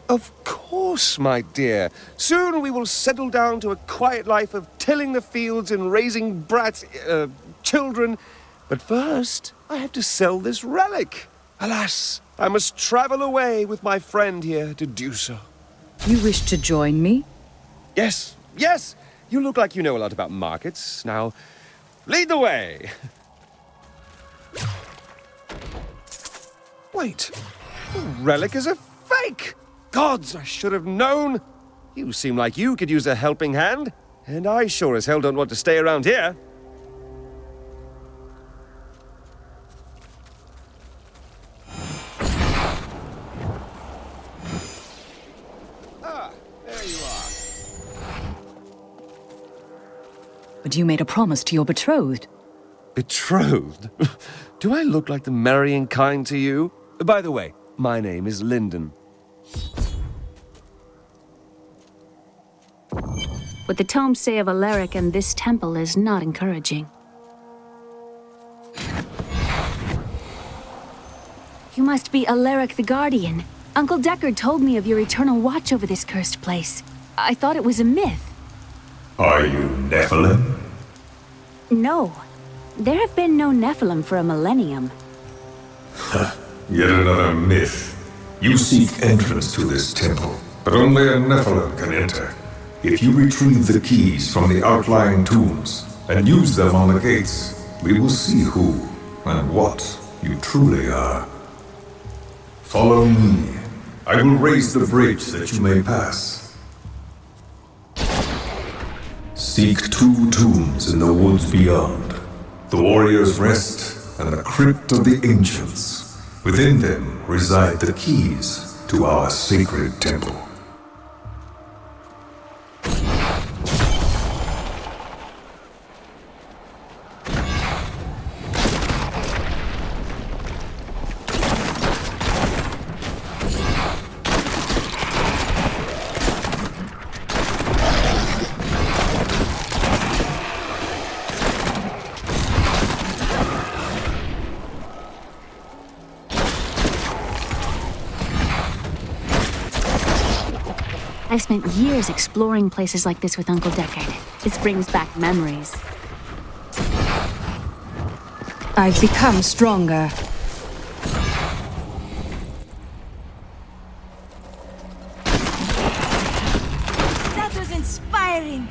Of course, my dear. Soon we will settle down to a quiet life of tilling the fields and raising children. But first, I have to sell this relic. Alas, I must travel away with my friend here to do so. You wish to join me? Yes, yes! You look like you know a lot about markets. Now, lead the way! Wait, the relic is a fake! Gods, I should have known! You seem like you could use a helping hand, and I sure as hell don't want to stay around here. But you made a promise to your betrothed. Betrothed? Do I look like the marrying kind to you? By the way, my name is Lyndon. What the tomes say of Alaric and this temple is not encouraging. You must be Alaric the Guardian. Uncle Deckard told me of your eternal watch over this cursed place. I thought it was a myth. Are you Nephilim? No. There have been no Nephilim for a millennium. Yet another myth. You seek entrance to this temple, but only a Nephilim can enter. If you retrieve the keys from the outlying tombs and use them on the gates, we will see who and what you truly are. Follow me. I will raise the bridge that you may pass. Seek 2 tombs in the woods beyond. The warrior's rest and the crypt of the ancients. Within them reside the keys to our sacred temple. I've spent years exploring places like this with Uncle Deckard. This brings back memories. I've become stronger. That was inspiring.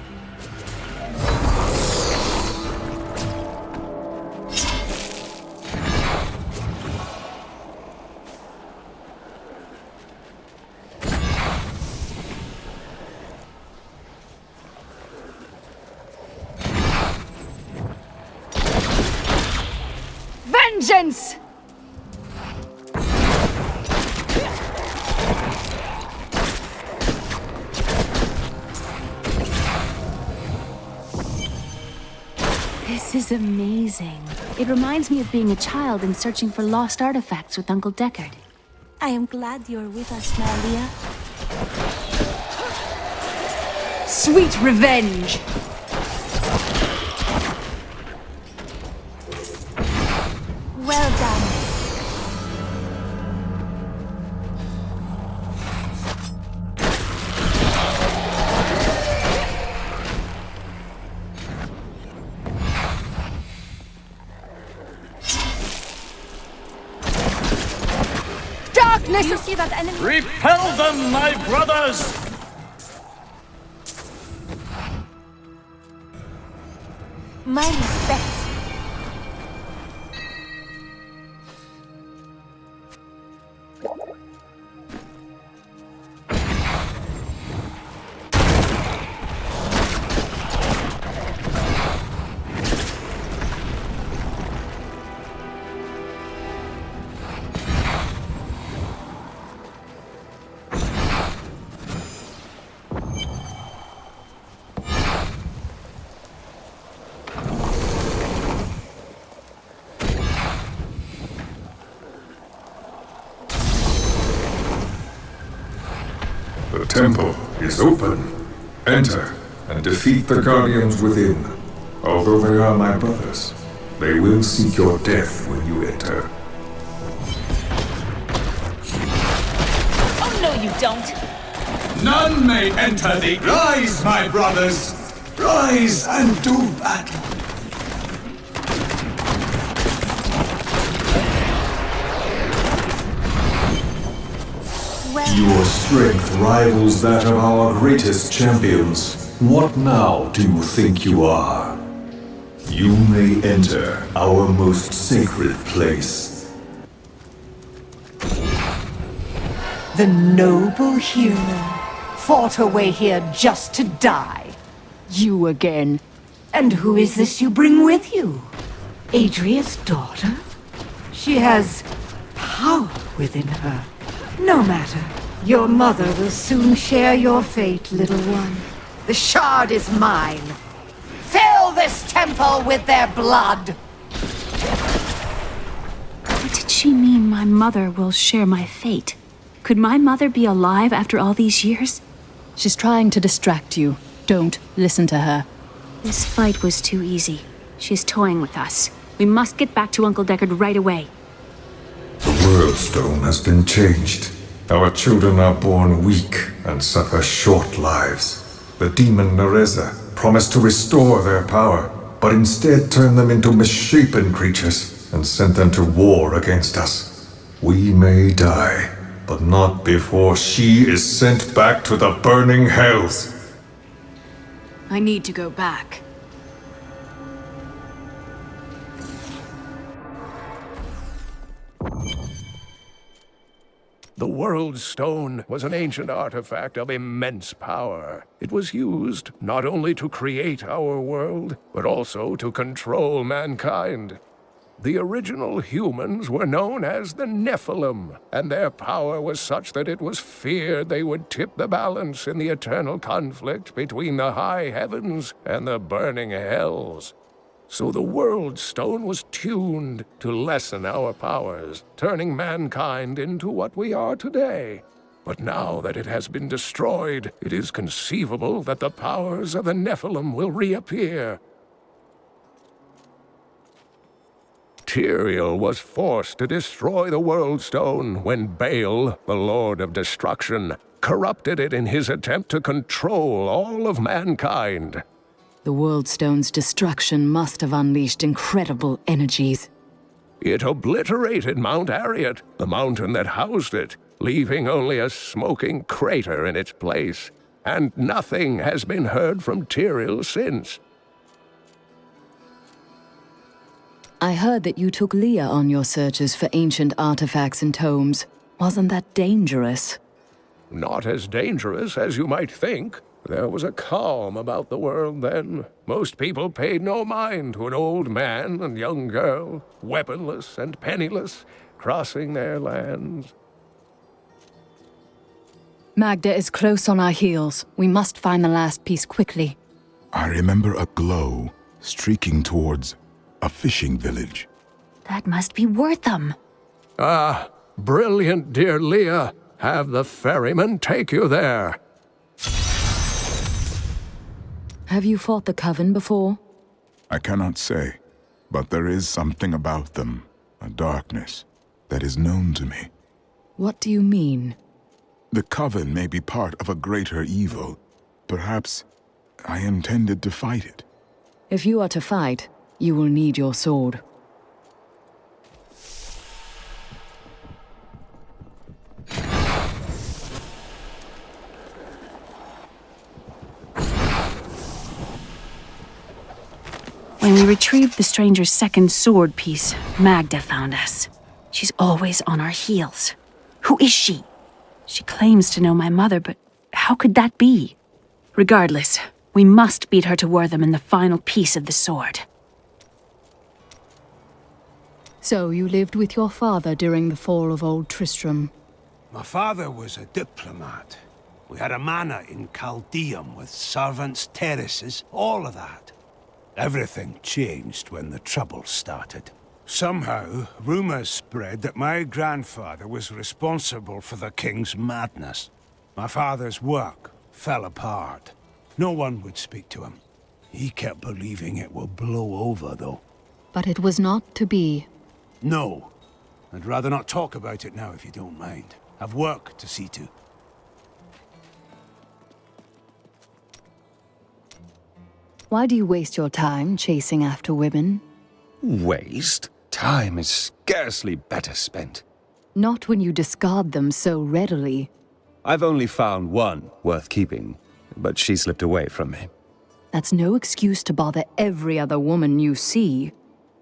Vengeance! This is amazing. It reminds me of being a child and searching for lost artifacts with Uncle Deckard. I am glad you're with us, Malia. Sweet revenge! Well done. Darkness! You see that enemy? Repel them, my brothers! My respects. The temple is open. Enter and defeat the guardians within. Although they are my brothers, they will seek your death when you enter. Oh, no, you don't. None may enter the... Rise, my brothers! Rise and do battle! Your strength rivals that of our greatest champions. What now do you think you are? You may enter our most sacred place. The noble hero fought her way here just to die. You again. And who is this you bring with you? Adria's daughter? She has power within her. No matter. Your mother will soon share your fate, little one. The shard is mine. Fell this temple with their blood! What did she mean my mother will share my fate? Could my mother be alive after all these years? She's trying to distract you. Don't listen to her. This fight was too easy. She's toying with us. We must get back to Uncle Deckard right away. The world stone has been changed. Our children are born weak and suffer short lives. The demon Nereza promised to restore their power, but instead turned them into misshapen creatures and sent them to war against us. We may die, but not before she is sent back to the burning hells. I need to go back. The World Stone was an ancient artifact of immense power. It was used not only to create our world, but also to control mankind. The original humans were known as the Nephilim, and their power was such that it was feared they would tip the balance in the eternal conflict between the high heavens and the burning hells. So the World Stone was tuned to lessen our powers, turning mankind into what we are today. But now that it has been destroyed, it is conceivable that the powers of the Nephilim will reappear. Tyrael was forced to destroy the World Stone when Baal, the Lord of Destruction, corrupted it in his attempt to control all of mankind. The World Stone's destruction must have unleashed incredible energies. It obliterated Mount Arreat, the mountain that housed it, leaving only a smoking crater in its place. And nothing has been heard from Tyrael since. I heard that you took Leah on your searches for ancient artifacts and tomes. Wasn't that dangerous? Not as dangerous as you might think. There was a calm about the world then. Most people paid no mind to an old man and young girl, weaponless and penniless, crossing their lands. Magda is close on our heels. We must find the last piece quickly. I remember a glow streaking towards a fishing village. That must be Wortham. Ah, brilliant, dear Leah. Have the ferryman take you there. Have you fought the Coven before? I cannot say, but there is something about them, a darkness, that is known to me. What do you mean? The Coven may be part of a greater evil. Perhaps I intended to fight it. If you are to fight, you will need your sword. When we retrieved the stranger's second sword piece, Magda found us. She's always on our heels. Who is she? She claims to know my mother, but how could that be? Regardless, we must beat her to Wortham in the final piece of the sword. So you lived with your father during the fall of Old Tristram. My father was a diplomat. We had a manor in Caldeum with servants, terraces, all of that. Everything changed when the trouble started. Somehow, rumors spread that my grandfather was responsible for the king's madness. My father's work fell apart. No one would speak to him. He kept believing it would blow over, though. But it was not to be. No. I'd rather not talk about it now, if you don't mind. I've work to see to. Why do you waste your time chasing after women? Waste? Time is scarcely better spent. Not when you discard them so readily. I've only found one worth keeping, but she slipped away from me. That's no excuse to bother every other woman you see.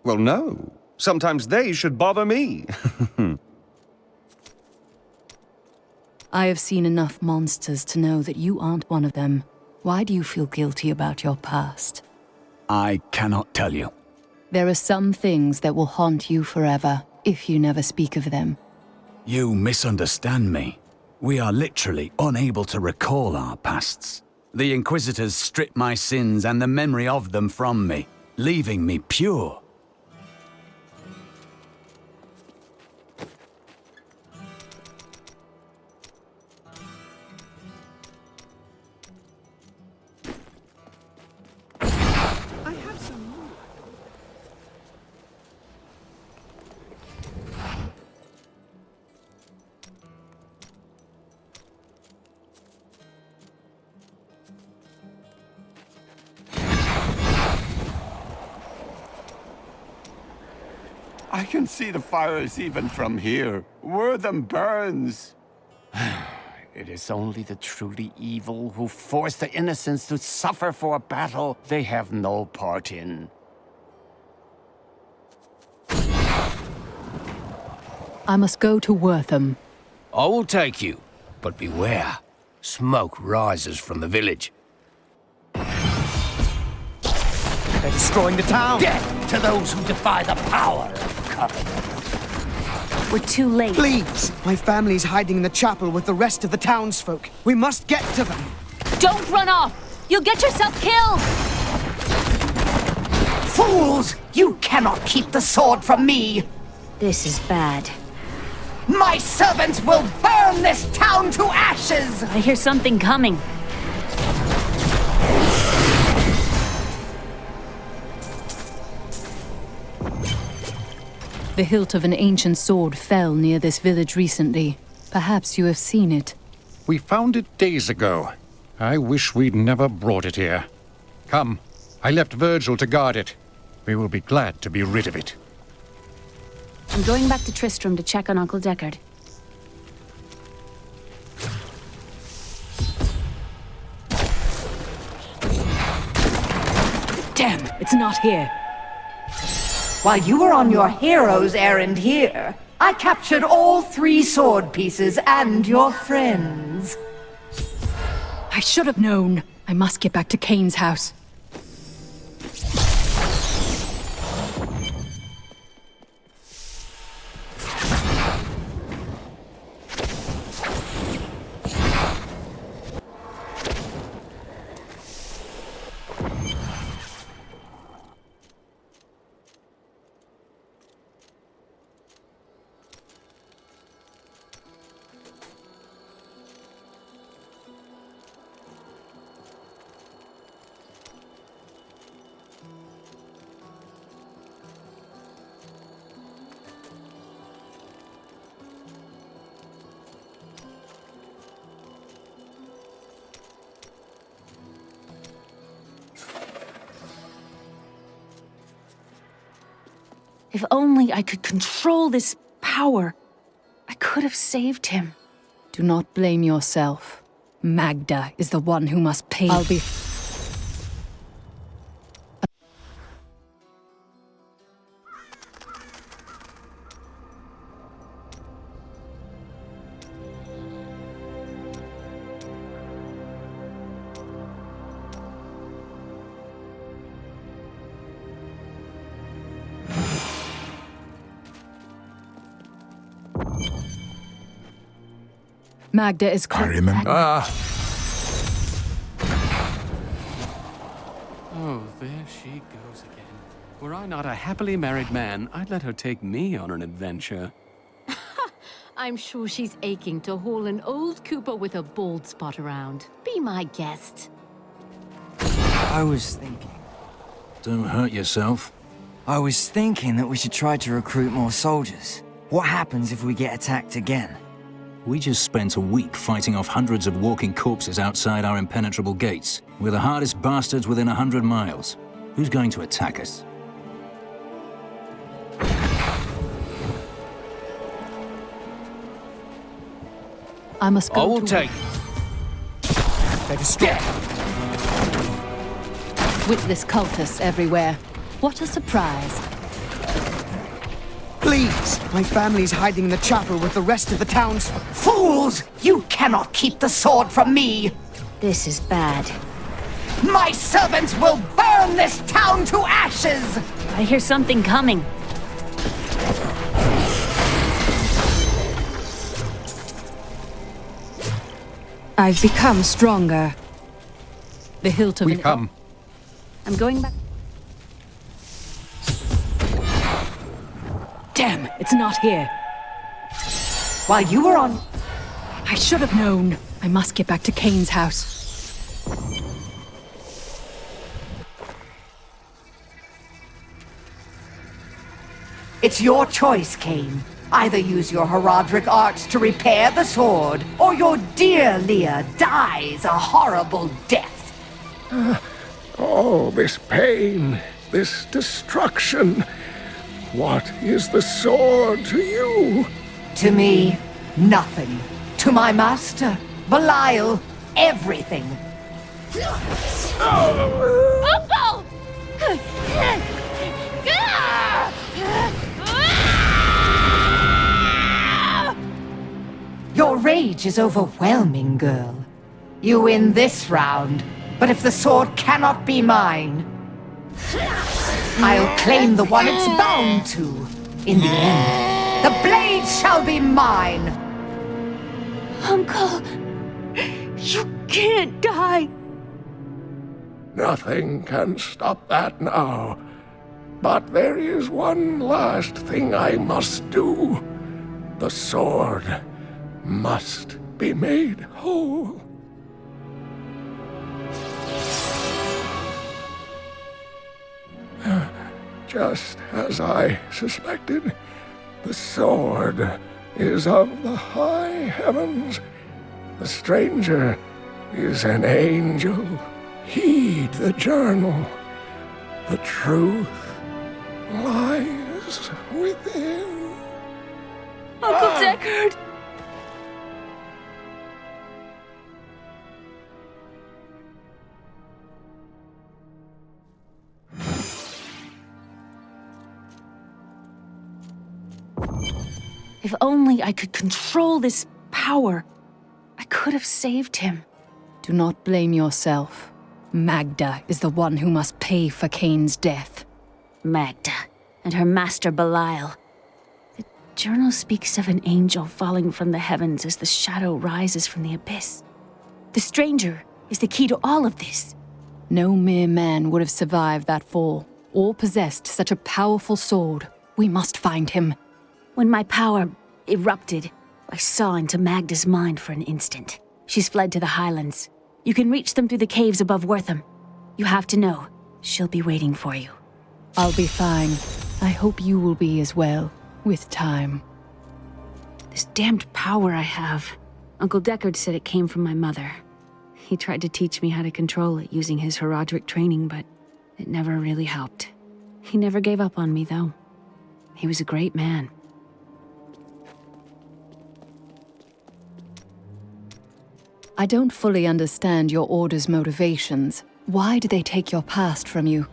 Well, no. Sometimes they should bother me. I have seen enough monsters to know that you aren't one of them. Why do you feel guilty about your past? I cannot tell you. There are some things that will haunt you forever, if you never speak of them. You misunderstand me. We are literally unable to recall our pasts. The Inquisitors stripped my sins and the memory of them from me, leaving me pure. I can see the fires even from here. Wortham burns. It is only the truly evil who force the innocents to suffer for a battle they have no part in. I must go to Wortham. I will take you, but beware. Smoke rises from the village. They're destroying the town! Death to those who defy the power of Covenant. We're too late. Please! My family's hiding in the chapel with the rest of the townsfolk. We must get to them! Don't run off! You'll get yourself killed! Fools! You cannot keep the sword from me! This is bad. My servants will burn this town to ashes! I hear something coming. The hilt of an ancient sword fell near this village recently. Perhaps you have seen it. We found it days ago. I wish we'd never brought it here. Come, I left Virgil to guard it. We will be glad to be rid of it. I'm going back to Tristram to check on Uncle Deckard. Damn, it's not here. While you were on your hero's errand here, I captured all 3 sword pieces and your friends. I should have known. I must get back to Kane's house. If only I could control this power, I could have saved him. Do not blame yourself. Magda is the one who must pay. I'll be... Magda is... I remember. Oh, there she goes again. Were I not a happily married man, I'd let her take me on an adventure. I'm sure she's aching to haul an old Cooper with a bald spot around. Be my guest. I was thinking... Don't hurt yourself. I was thinking that we should try to recruit more soldiers. What happens if we get attacked again? We just spent a week fighting off hundreds of walking corpses outside our impenetrable gates. We're the hardest bastards within 100 miles. Who's going to attack us? I must go. I will take... They're destroyed. Witless cultists everywhere. What a surprise. Please! My family's hiding in the chapel with the rest of the town's... Fools! You cannot keep the sword from me! This is bad. My servants will burn this town to ashes! I hear something coming. I've become stronger. The hilt of We've come. I'm going back. Damn, it's not here. While you were on... I should have known. I must get back to Kane's house. It's your choice, Kane. Either use your Herodric arts to repair the sword, or your dear Leah dies a horrible death. Oh, this pain, this destruction. What is the sword to you? To me, nothing. To my master, Belial, everything. Uncle! Your rage is overwhelming, girl. You win this round, but if the sword cannot be mine, I'll claim the one it's bound to. In the end, the blade shall be mine. Uncle, you can't die. Nothing can stop that now. But there is one last thing I must do. The sword must be made whole. Just as I suspected, the sword is of the high heavens. The stranger is an angel. Heed the journal. The truth lies within. Uncle Deckard! If only I could control this power, I could have saved him. Do not blame yourself. Magda is the one who must pay for Kane's death. Magda and her master Belial. The journal speaks of an angel falling from the heavens as the shadow rises from the abyss. The stranger is the key to all of this. No mere man would have survived that fall, or possessed such a powerful sword. We must find him. When my power erupted, I saw into Magda's mind for an instant. She's fled to the highlands. You can reach them through the caves above Wortham. You have to know, she'll be waiting for you. I'll be fine. I hope you will be as well, with time. This damned power I have. Uncle Deckard said it came from my mother. He tried to teach me how to control it using his Herodric training, but it never really helped. He never gave up on me, though. He was a great man. I don't fully understand your order's motivations. Why do they take your past from you?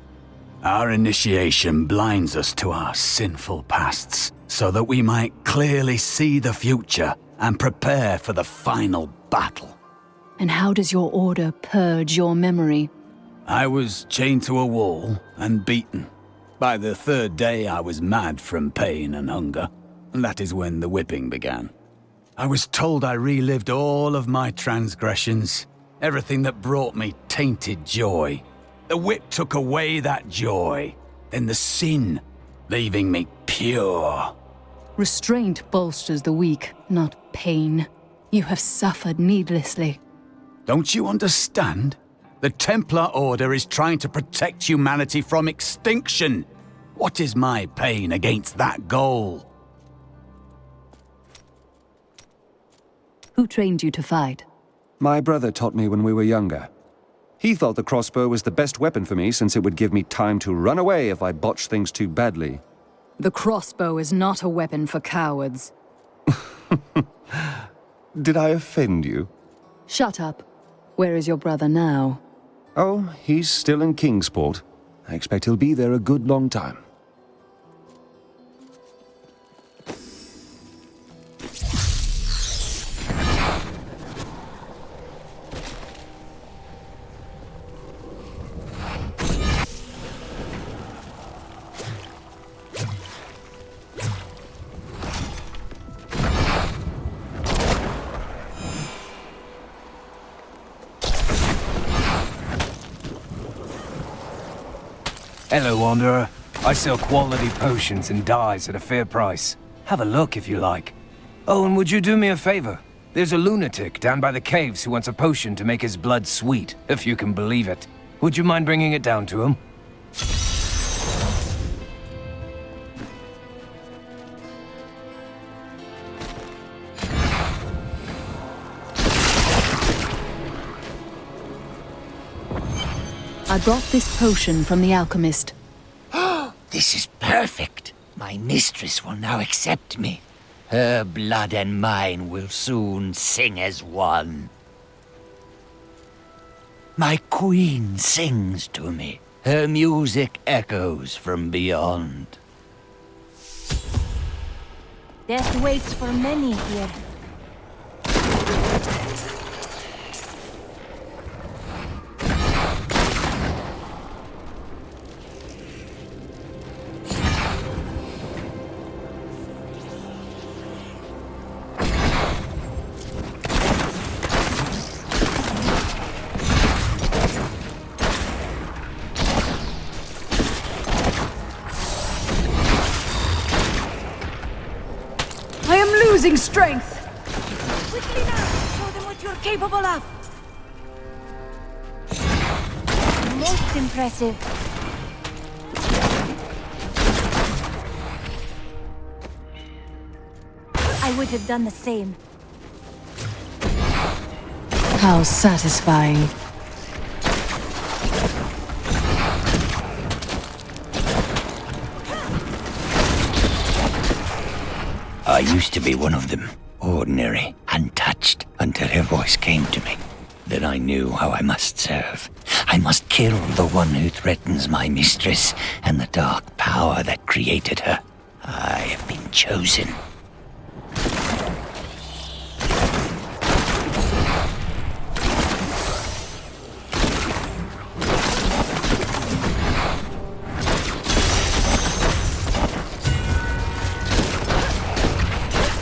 Our initiation blinds us to our sinful pasts, so that we might clearly see the future and prepare for the final battle. And how does your order purge your memory? I was chained to a wall and beaten. By the third day, I was mad from pain and hunger, and that is when the whipping began. I was told I relived all of my transgressions, everything that brought me tainted joy. The whip took away that joy, then the sin, leaving me pure. Restraint bolsters the weak, not pain. You have suffered needlessly. Don't you understand? The Templar Order is trying to protect humanity from extinction. What is my pain against that goal? Who trained you to fight? My brother taught me when we were younger. He thought the crossbow was the best weapon for me since it would give me time to run away if I botched things too badly. The crossbow is not a weapon for cowards. Did I offend you? Shut up. Where is your brother now? Oh, he's still in Kingsport. I expect he'll be there a good long time. Hello, Wanderer. I sell quality potions and dyes at a fair price. Have a look if you like. Oh, and would you do me a favor? There's a lunatic down by the caves who wants a potion to make his blood sweet, if you can believe it. Would you mind bringing it down to him? I brought this potion from the alchemist. This is perfect. My mistress will now accept me. Her blood and mine will soon sing as one. My queen sings to me. Her music echoes from beyond. Death waits for many here. Losing strength! Quickly now! Show them what you're capable of! Most impressive. I would have done the same. How satisfying. I used to be one of them. Ordinary, untouched, until her voice came to me. Then I knew how I must serve. I must kill the one who threatens my mistress and the dark power that created her. I have been chosen.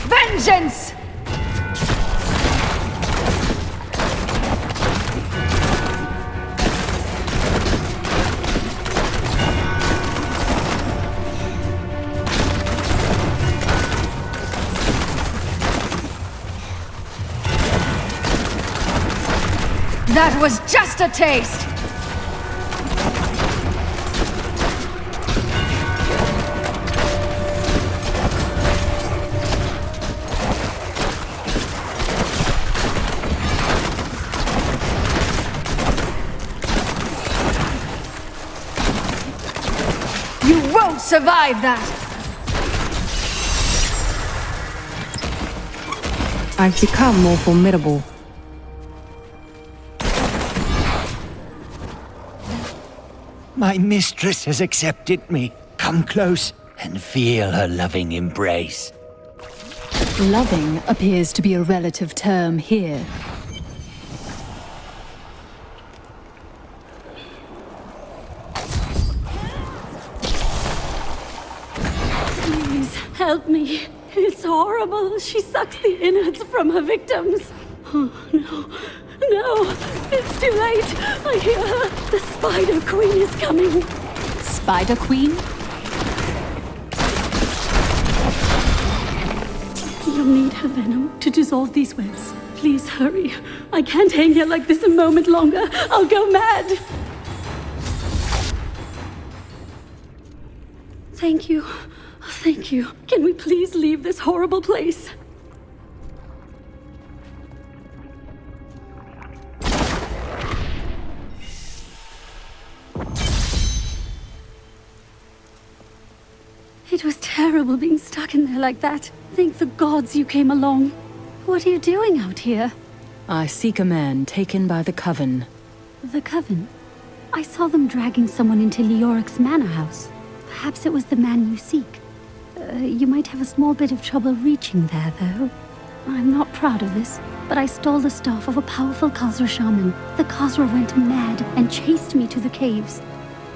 Vengeance! That was just a taste! You won't survive that! I've become more formidable. My mistress has accepted me. Come close and feel her loving embrace. Loving appears to be a relative term here. Please, help me. It's horrible. She sucks the innards from her victims. Oh, no. No, it's too late. I hear her. The Spider Queen is coming. Spider Queen? You'll need her venom to dissolve these webs. Please hurry. I can't hang here like this a moment longer. I'll go mad. Thank you. Thank you. Can we please leave this horrible place? It was terrible being stuck in there like that. Thank the gods you came along. What are you doing out here? I seek a man taken by the Coven. The Coven? I saw them dragging someone into Leoric's manor house. Perhaps it was the man you seek. You might have a small bit of trouble reaching there, though. I'm not proud of this, but I stole the staff of a powerful Khazra shaman. The Khazra went mad and chased me to the caves.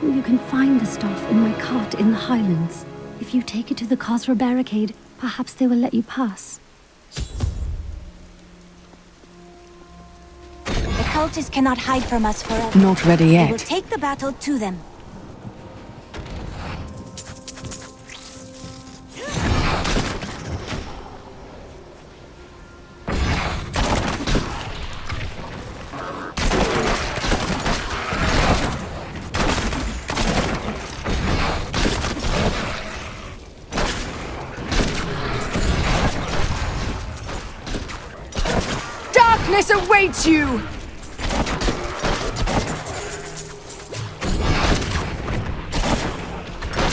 You can find the staff in my cart in the highlands. If you take it to the Khazra barricade, perhaps they will let you pass. The cultists cannot hide from us forever. Not ready We will yet. take the battle to them. Darkness awaits you!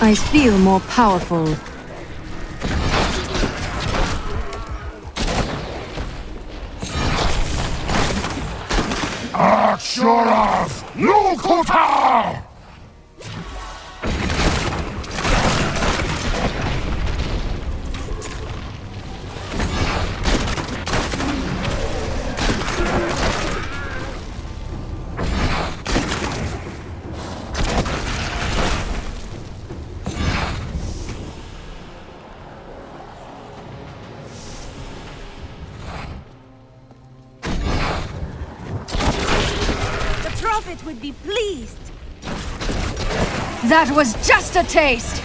I feel more powerful. Akshoras! Lukuta! Would be pleased. That was just a taste!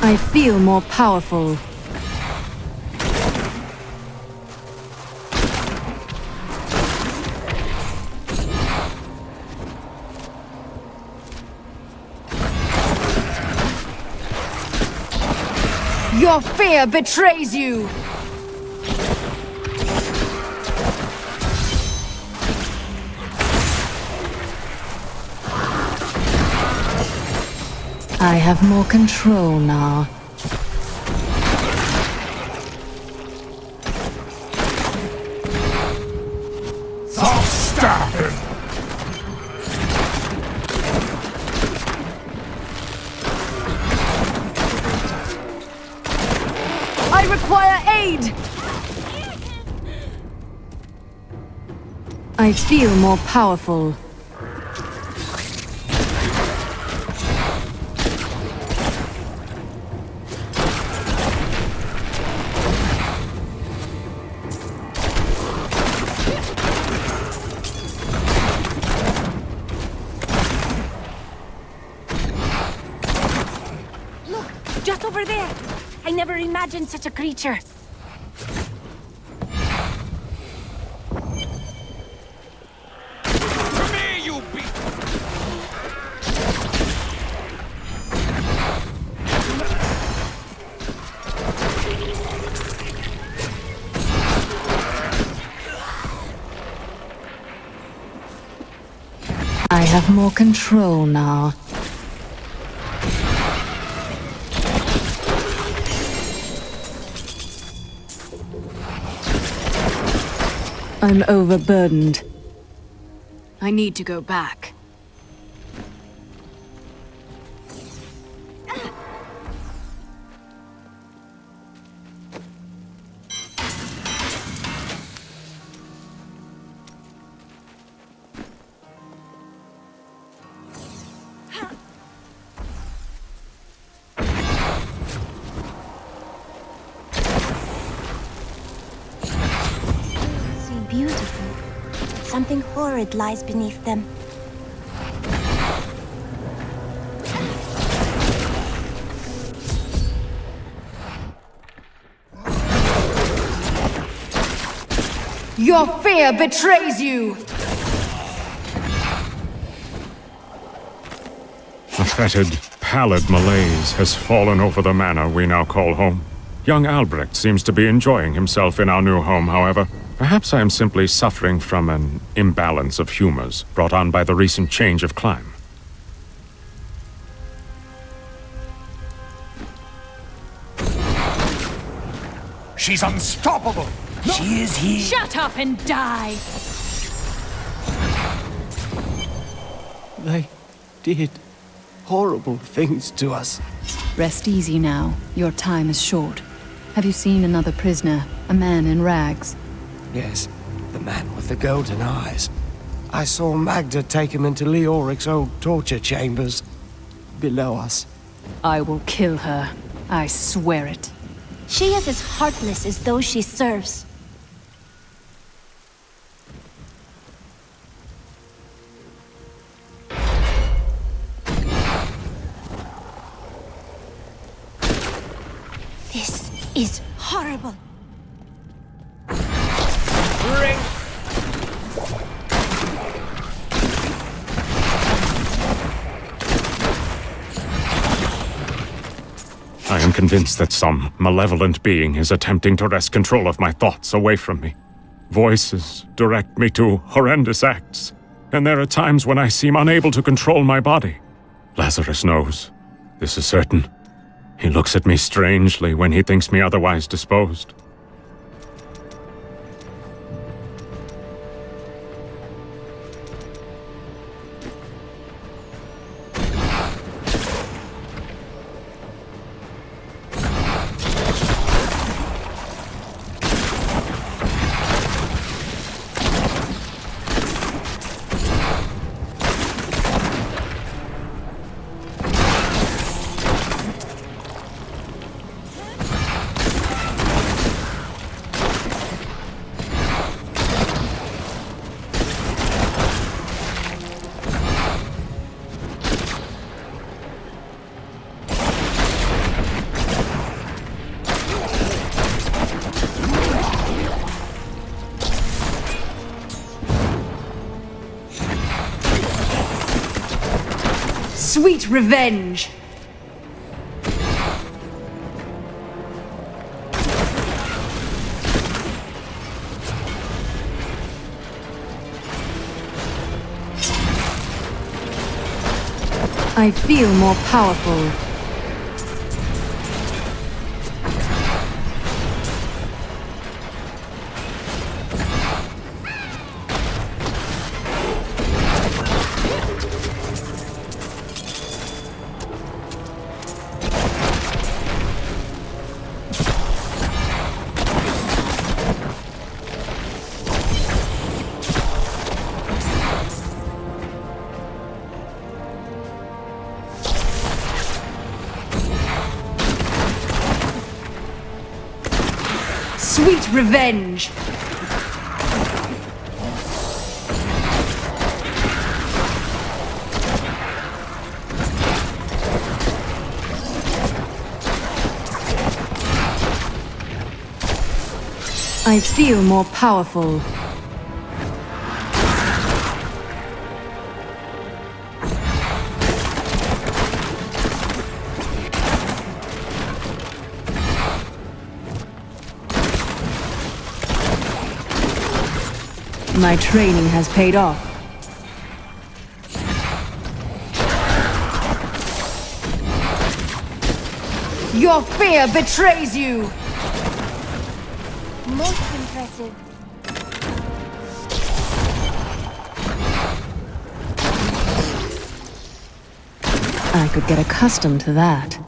I feel more powerful. Your fear betrays you! I have more control now. So stab him! I require aid! I feel more powerful. Look, just over there. I never imagined such a creature. I have more control now. I'm overburdened. I need to go back. Beautiful. Something horrid lies beneath them. Your fear betrays you! A fetid, pallid malaise has fallen over the manor we now call home. Young Albrecht seems to be enjoying himself in our new home, however. Perhaps I am simply suffering from an imbalance of humors brought on by the recent change of clime. She's unstoppable! She is here! Shut up and die! They did horrible things to us. Rest easy now. Your time is short. Have you seen another prisoner? A man in rags? Yes, the man with the golden eyes. I saw Magda take him into Leoric's old torture chambers. Below us. I will kill her. I swear it. She is as heartless as those she serves. This is horrible. convinced that some malevolent being is attempting to wrest control of my thoughts away from me. Voices direct me to horrendous acts, and there are times when I seem unable to control my body. Lazarus knows. This is certain. He looks at me strangely when he thinks me otherwise disposed. Sweet revenge! I feel more powerful. Sweet revenge! I feel more powerful. My training has paid off. Your fear betrays you! Most impressive. I could get accustomed to that.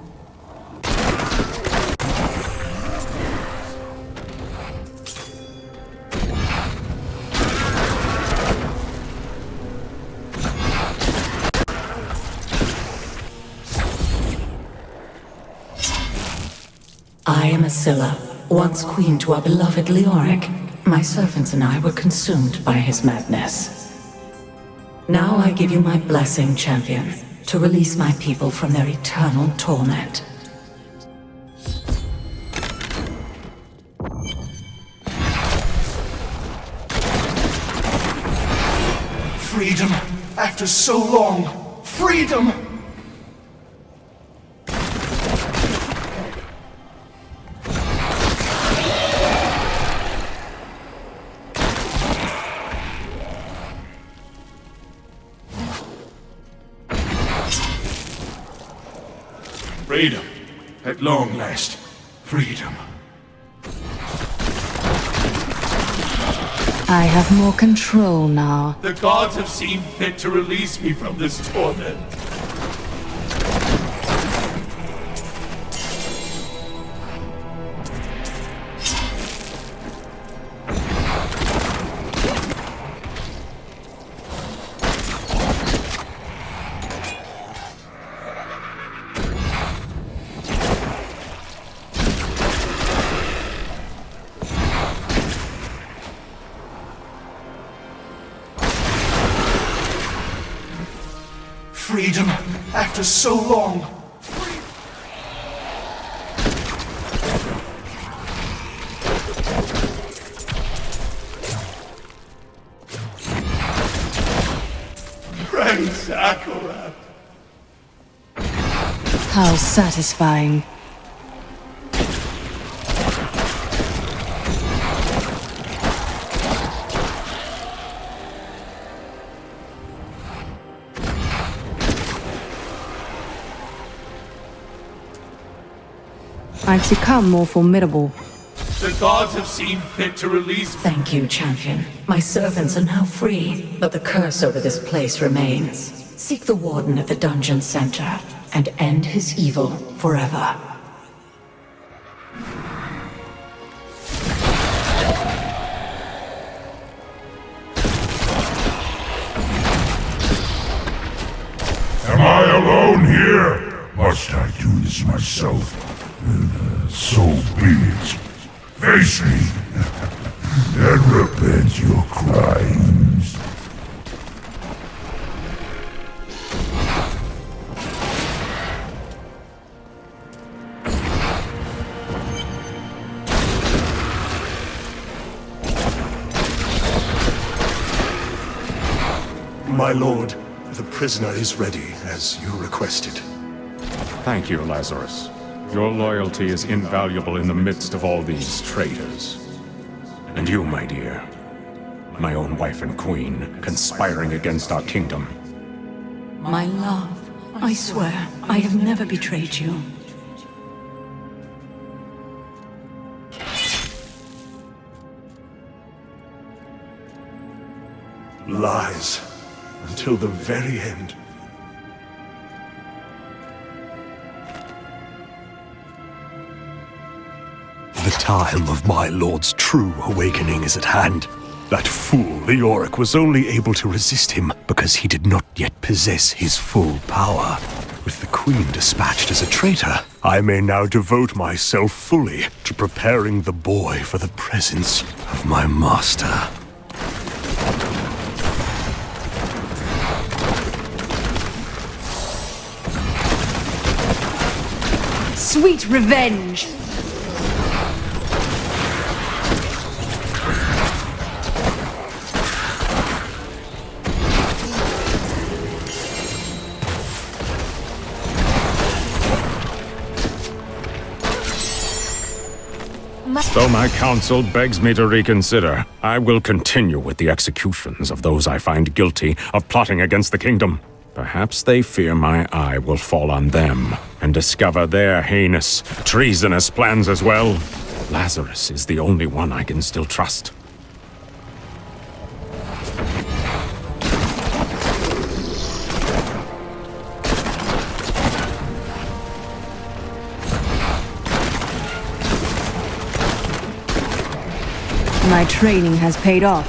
I am Asilla, once queen to our beloved Leoric. My servants and I were consumed by his madness. Now I give you my blessing, champion, to release my people from their eternal torment. Freedom! After so long! Freedom! Freedom. At long last. Freedom. I have more control now. The gods have seen fit to release me from this torment. Freedom after so long. Praise Akarat. How satisfying. I've become more formidable. The gods have seen fit to release me. Thank you, champion. My servants are now free, but the curse over this place remains. Seek the warden at the dungeon center and end his evil forever. Am I alone here? Must I do this myself? So be it. Face me, and repent your crimes. My lord, the prisoner is ready, as you requested. Thank you, Lazarus. Your loyalty is invaluable in the midst of all these traitors. And you, my dear, my own wife and queen, conspiring against our kingdom. My love, I swear, I have never betrayed you. Lies. Until the very end. The time of my lord's true awakening is at hand. That fool, Leoric, was only able to resist him because he did not yet possess his full power. With the queen dispatched as a traitor, I may now devote myself fully to preparing the boy for the presence of my master. Sweet revenge! Though my counsel begs me to reconsider, I will continue with the executions of those I find guilty of plotting against the kingdom. Perhaps they fear my eye will fall on them and discover their heinous, treasonous plans as well. Lazarus is the only one I can still trust. My training has paid off.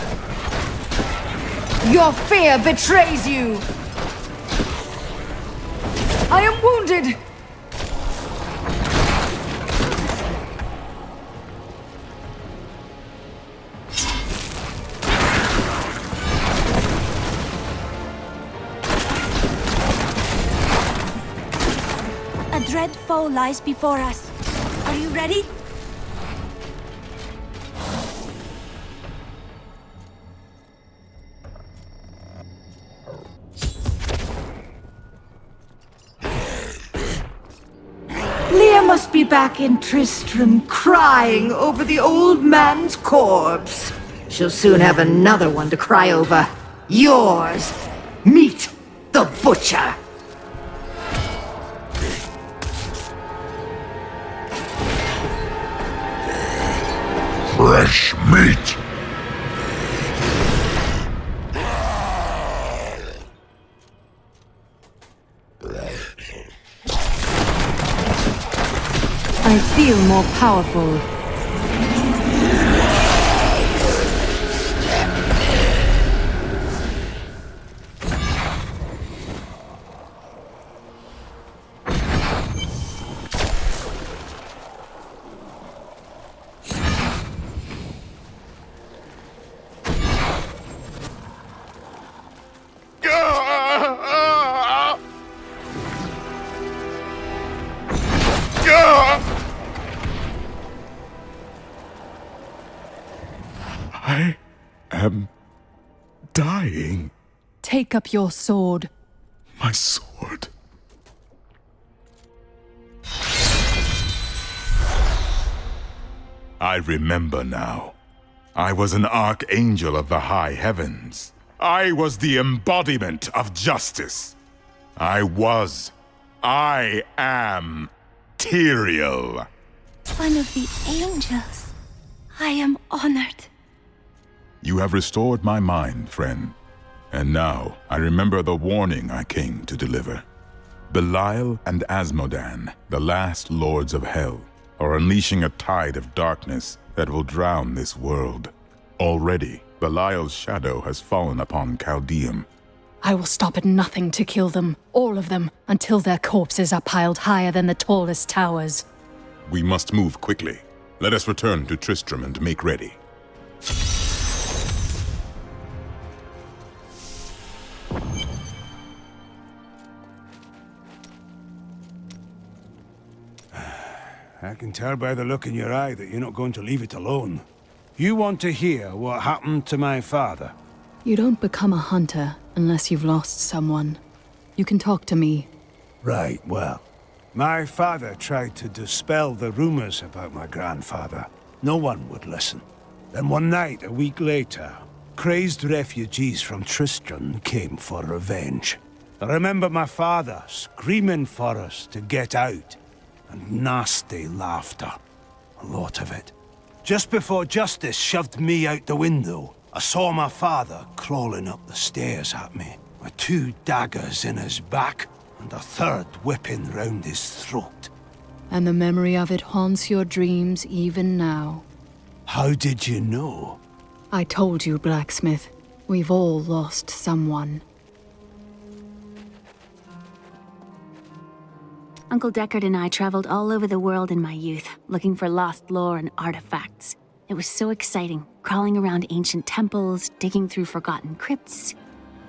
Your fear betrays you! I am wounded! A dread foe lies before us. Are you ready? Leah must be back in Tristram crying over the old man's corpse. She'll soon have another one to cry over. Yours. Meet the butcher. Fresh meat! I feel more powerful. I am dying. Take up your sword. My sword. I remember now. I was an archangel of the high heavens. I was the embodiment of justice. I am Tyrael. One of the angels. I am honored. You have restored my mind, friend. And now, I remember the warning I came to deliver. Belial and Asmodan, the last lords of hell, are unleashing a tide of darkness that will drown this world. Already, Belial's shadow has fallen upon Caldeum. I will stop at nothing to kill them, all of them, until their corpses are piled higher than the tallest towers. We must move quickly. Let us return to Tristram and make ready. I can tell by the look in your eye that you're not going to leave it alone. You want to hear what happened to my father? You don't become a hunter unless you've lost someone. You can talk to me. Right, well. My father tried to dispel the rumors about my grandfather. No one would listen. Then one night, a week later, crazed refugees from Tristram came for revenge. I remember my father screaming for us to get out, and nasty laughter. A lot of it. Just before justice shoved me out the window, I saw my father crawling up the stairs at me, with 2 daggers in his back, and a 3rd whipping round his throat. And the memory of it haunts your dreams even now. How did you know? I told you, Blacksmith. We've all lost someone. Uncle Deckard and I traveled all over the world in my youth, looking for lost lore and artifacts. It was so exciting, crawling around ancient temples, digging through forgotten crypts.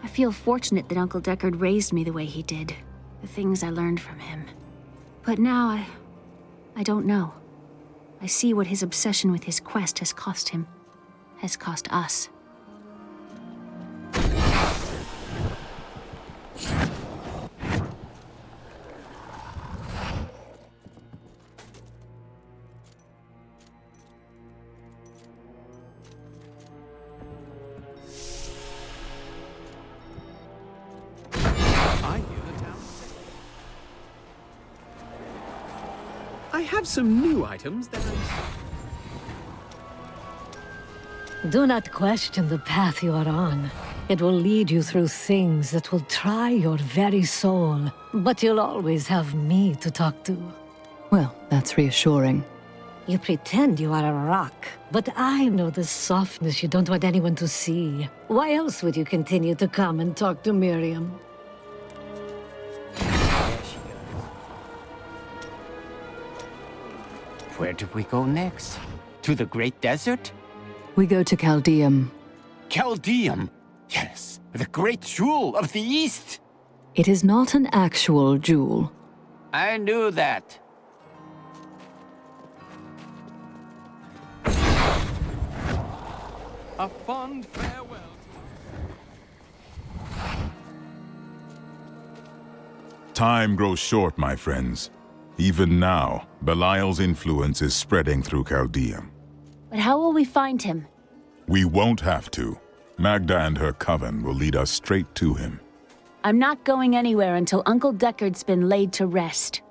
I feel fortunate that Uncle Deckard raised me the way he did, the things I learned from him. But now I don't know. I see what his obsession with his quest has cost him, has cost us. I have some new items that Do not question the path you are on. It will lead you through things that will try your very soul. But you'll always have me to talk to. Well, that's reassuring. You pretend you are a rock, but I know the softness you don't want anyone to see. Why else would you continue to come and talk to Miriam? Where do we go next? To the Great Desert? We go to Caldeum. Caldeum? Yes, the great jewel of the East! It is not an actual jewel. I knew that. a fond farewell. Time grows short, my friends. Even now, Belial's influence is spreading through Caldeum. But how will we find him? We won't have to. Magda and her coven will lead us straight to him. I'm not going anywhere until Uncle Deckard's been laid to rest.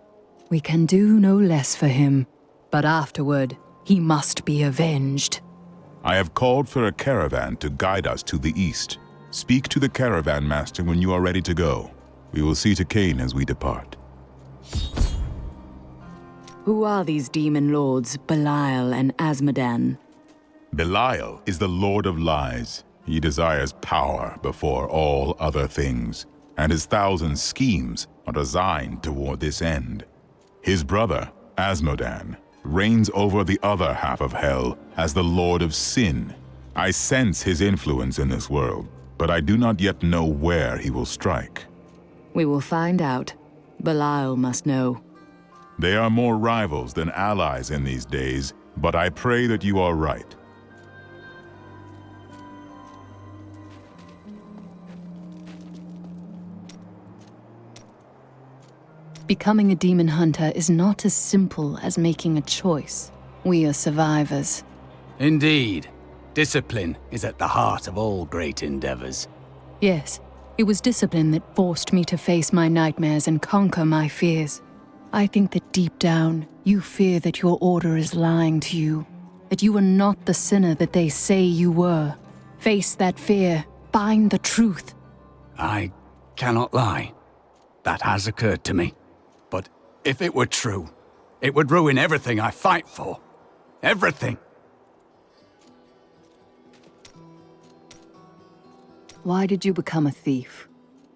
We can do no less for him, but afterward, he must be avenged. I have called for a caravan to guide us to the east. Speak to the caravan master when you are ready to go. We will see to Cain as we depart. Who are these demon lords, Belial and Asmodan? Belial is the Lord of Lies. He desires power before all other things, and his 1,000 schemes are designed toward this end. His brother, Asmodan, reigns over the other half of hell as the Lord of Sin. I sense his influence in this world, but I do not yet know where he will strike. We will find out. Belial must know. They are more rivals than allies in these days, but I pray that you are right. Becoming a demon hunter is not as simple as making a choice. We are survivors. Indeed. Discipline is at the heart of all great endeavors. Yes, it was discipline that forced me to face my nightmares and conquer my fears. I think that deep down, You fear that your order is lying to you, that you are not the sinner that they say you were. Face that fear. Find the truth. I cannot lie. That has occurred to me. But if it were true, it would ruin everything I fight for. Everything. Why did you become a thief?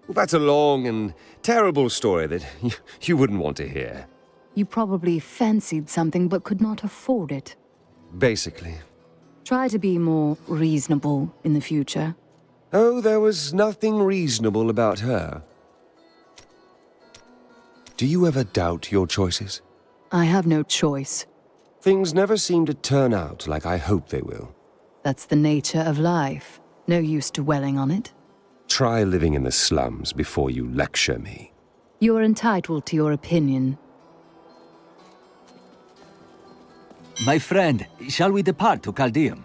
Well, that's a long and terrible story that you wouldn't want to hear. You probably fancied something but could not afford it. Basically. Try to be more reasonable in the future. Oh, there was nothing reasonable about her. Do you ever doubt your choices? I have no choice. Things never seem to turn out like I hope they will. That's the nature of life. No use dwelling on it. Try living in the slums before you lecture me. You are entitled to your opinion. My friend, shall we depart to Caldeum?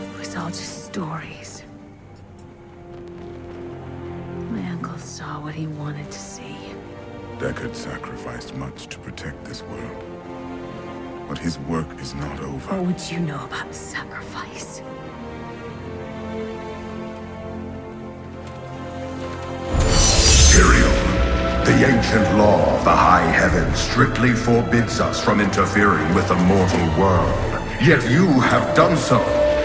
It was all just stories. My uncle saw what he wanted to see. Deckard sacrificed much to protect this world. But his work is not over. What would you know about sacrifice? Tyrael, the ancient law of the high heavens strictly forbids us from interfering with the mortal world. Yet you have done so,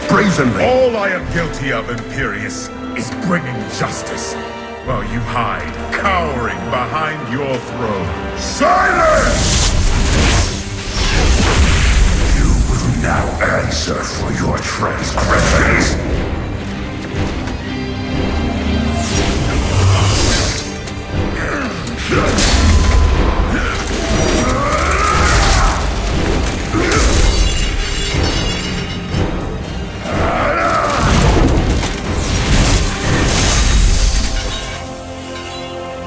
brazenly. All I am guilty of, Imperius, is bringing justice, while you hide, cowering behind your throne. Silence! You will now answer for your transgressions.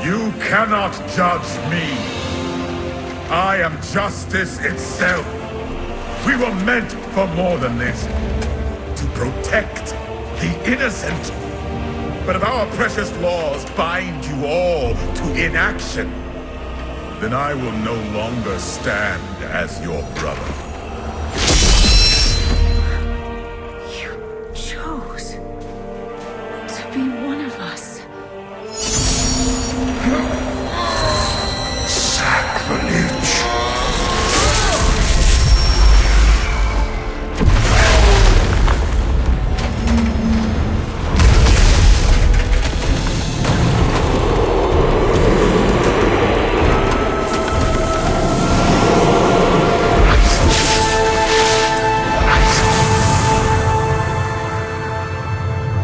You cannot judge me. I am justice itself. We were meant for more than this. To protect the innocent. But if our precious laws bind you all to inaction, then I will no longer stand as your brother. You chose to be one of us. Sacrilege.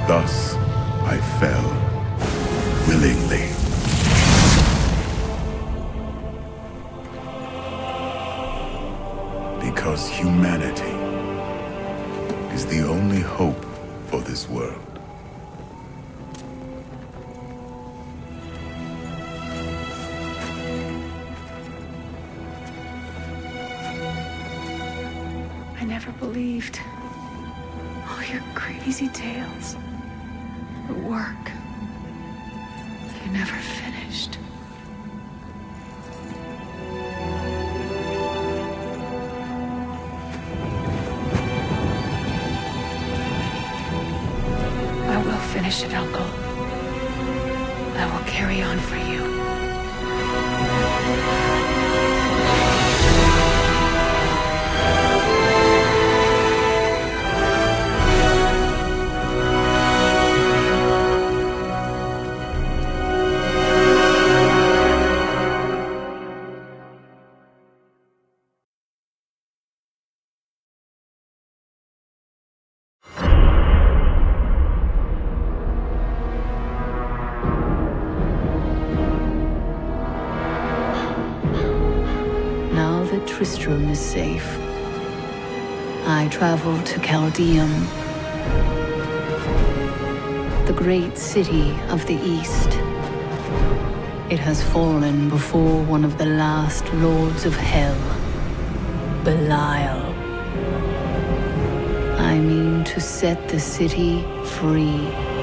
Thus, I fell, willingly. Because humanity is the only hope for this world. I never believed all your crazy tales. The work. You never finished. I will finish it, Uncle. I will carry on for you. Now that Tristram is safe, I travel to Caldeum. the great city of the East. It has fallen before one of the last lords of hell, Belial. I mean to set the city free.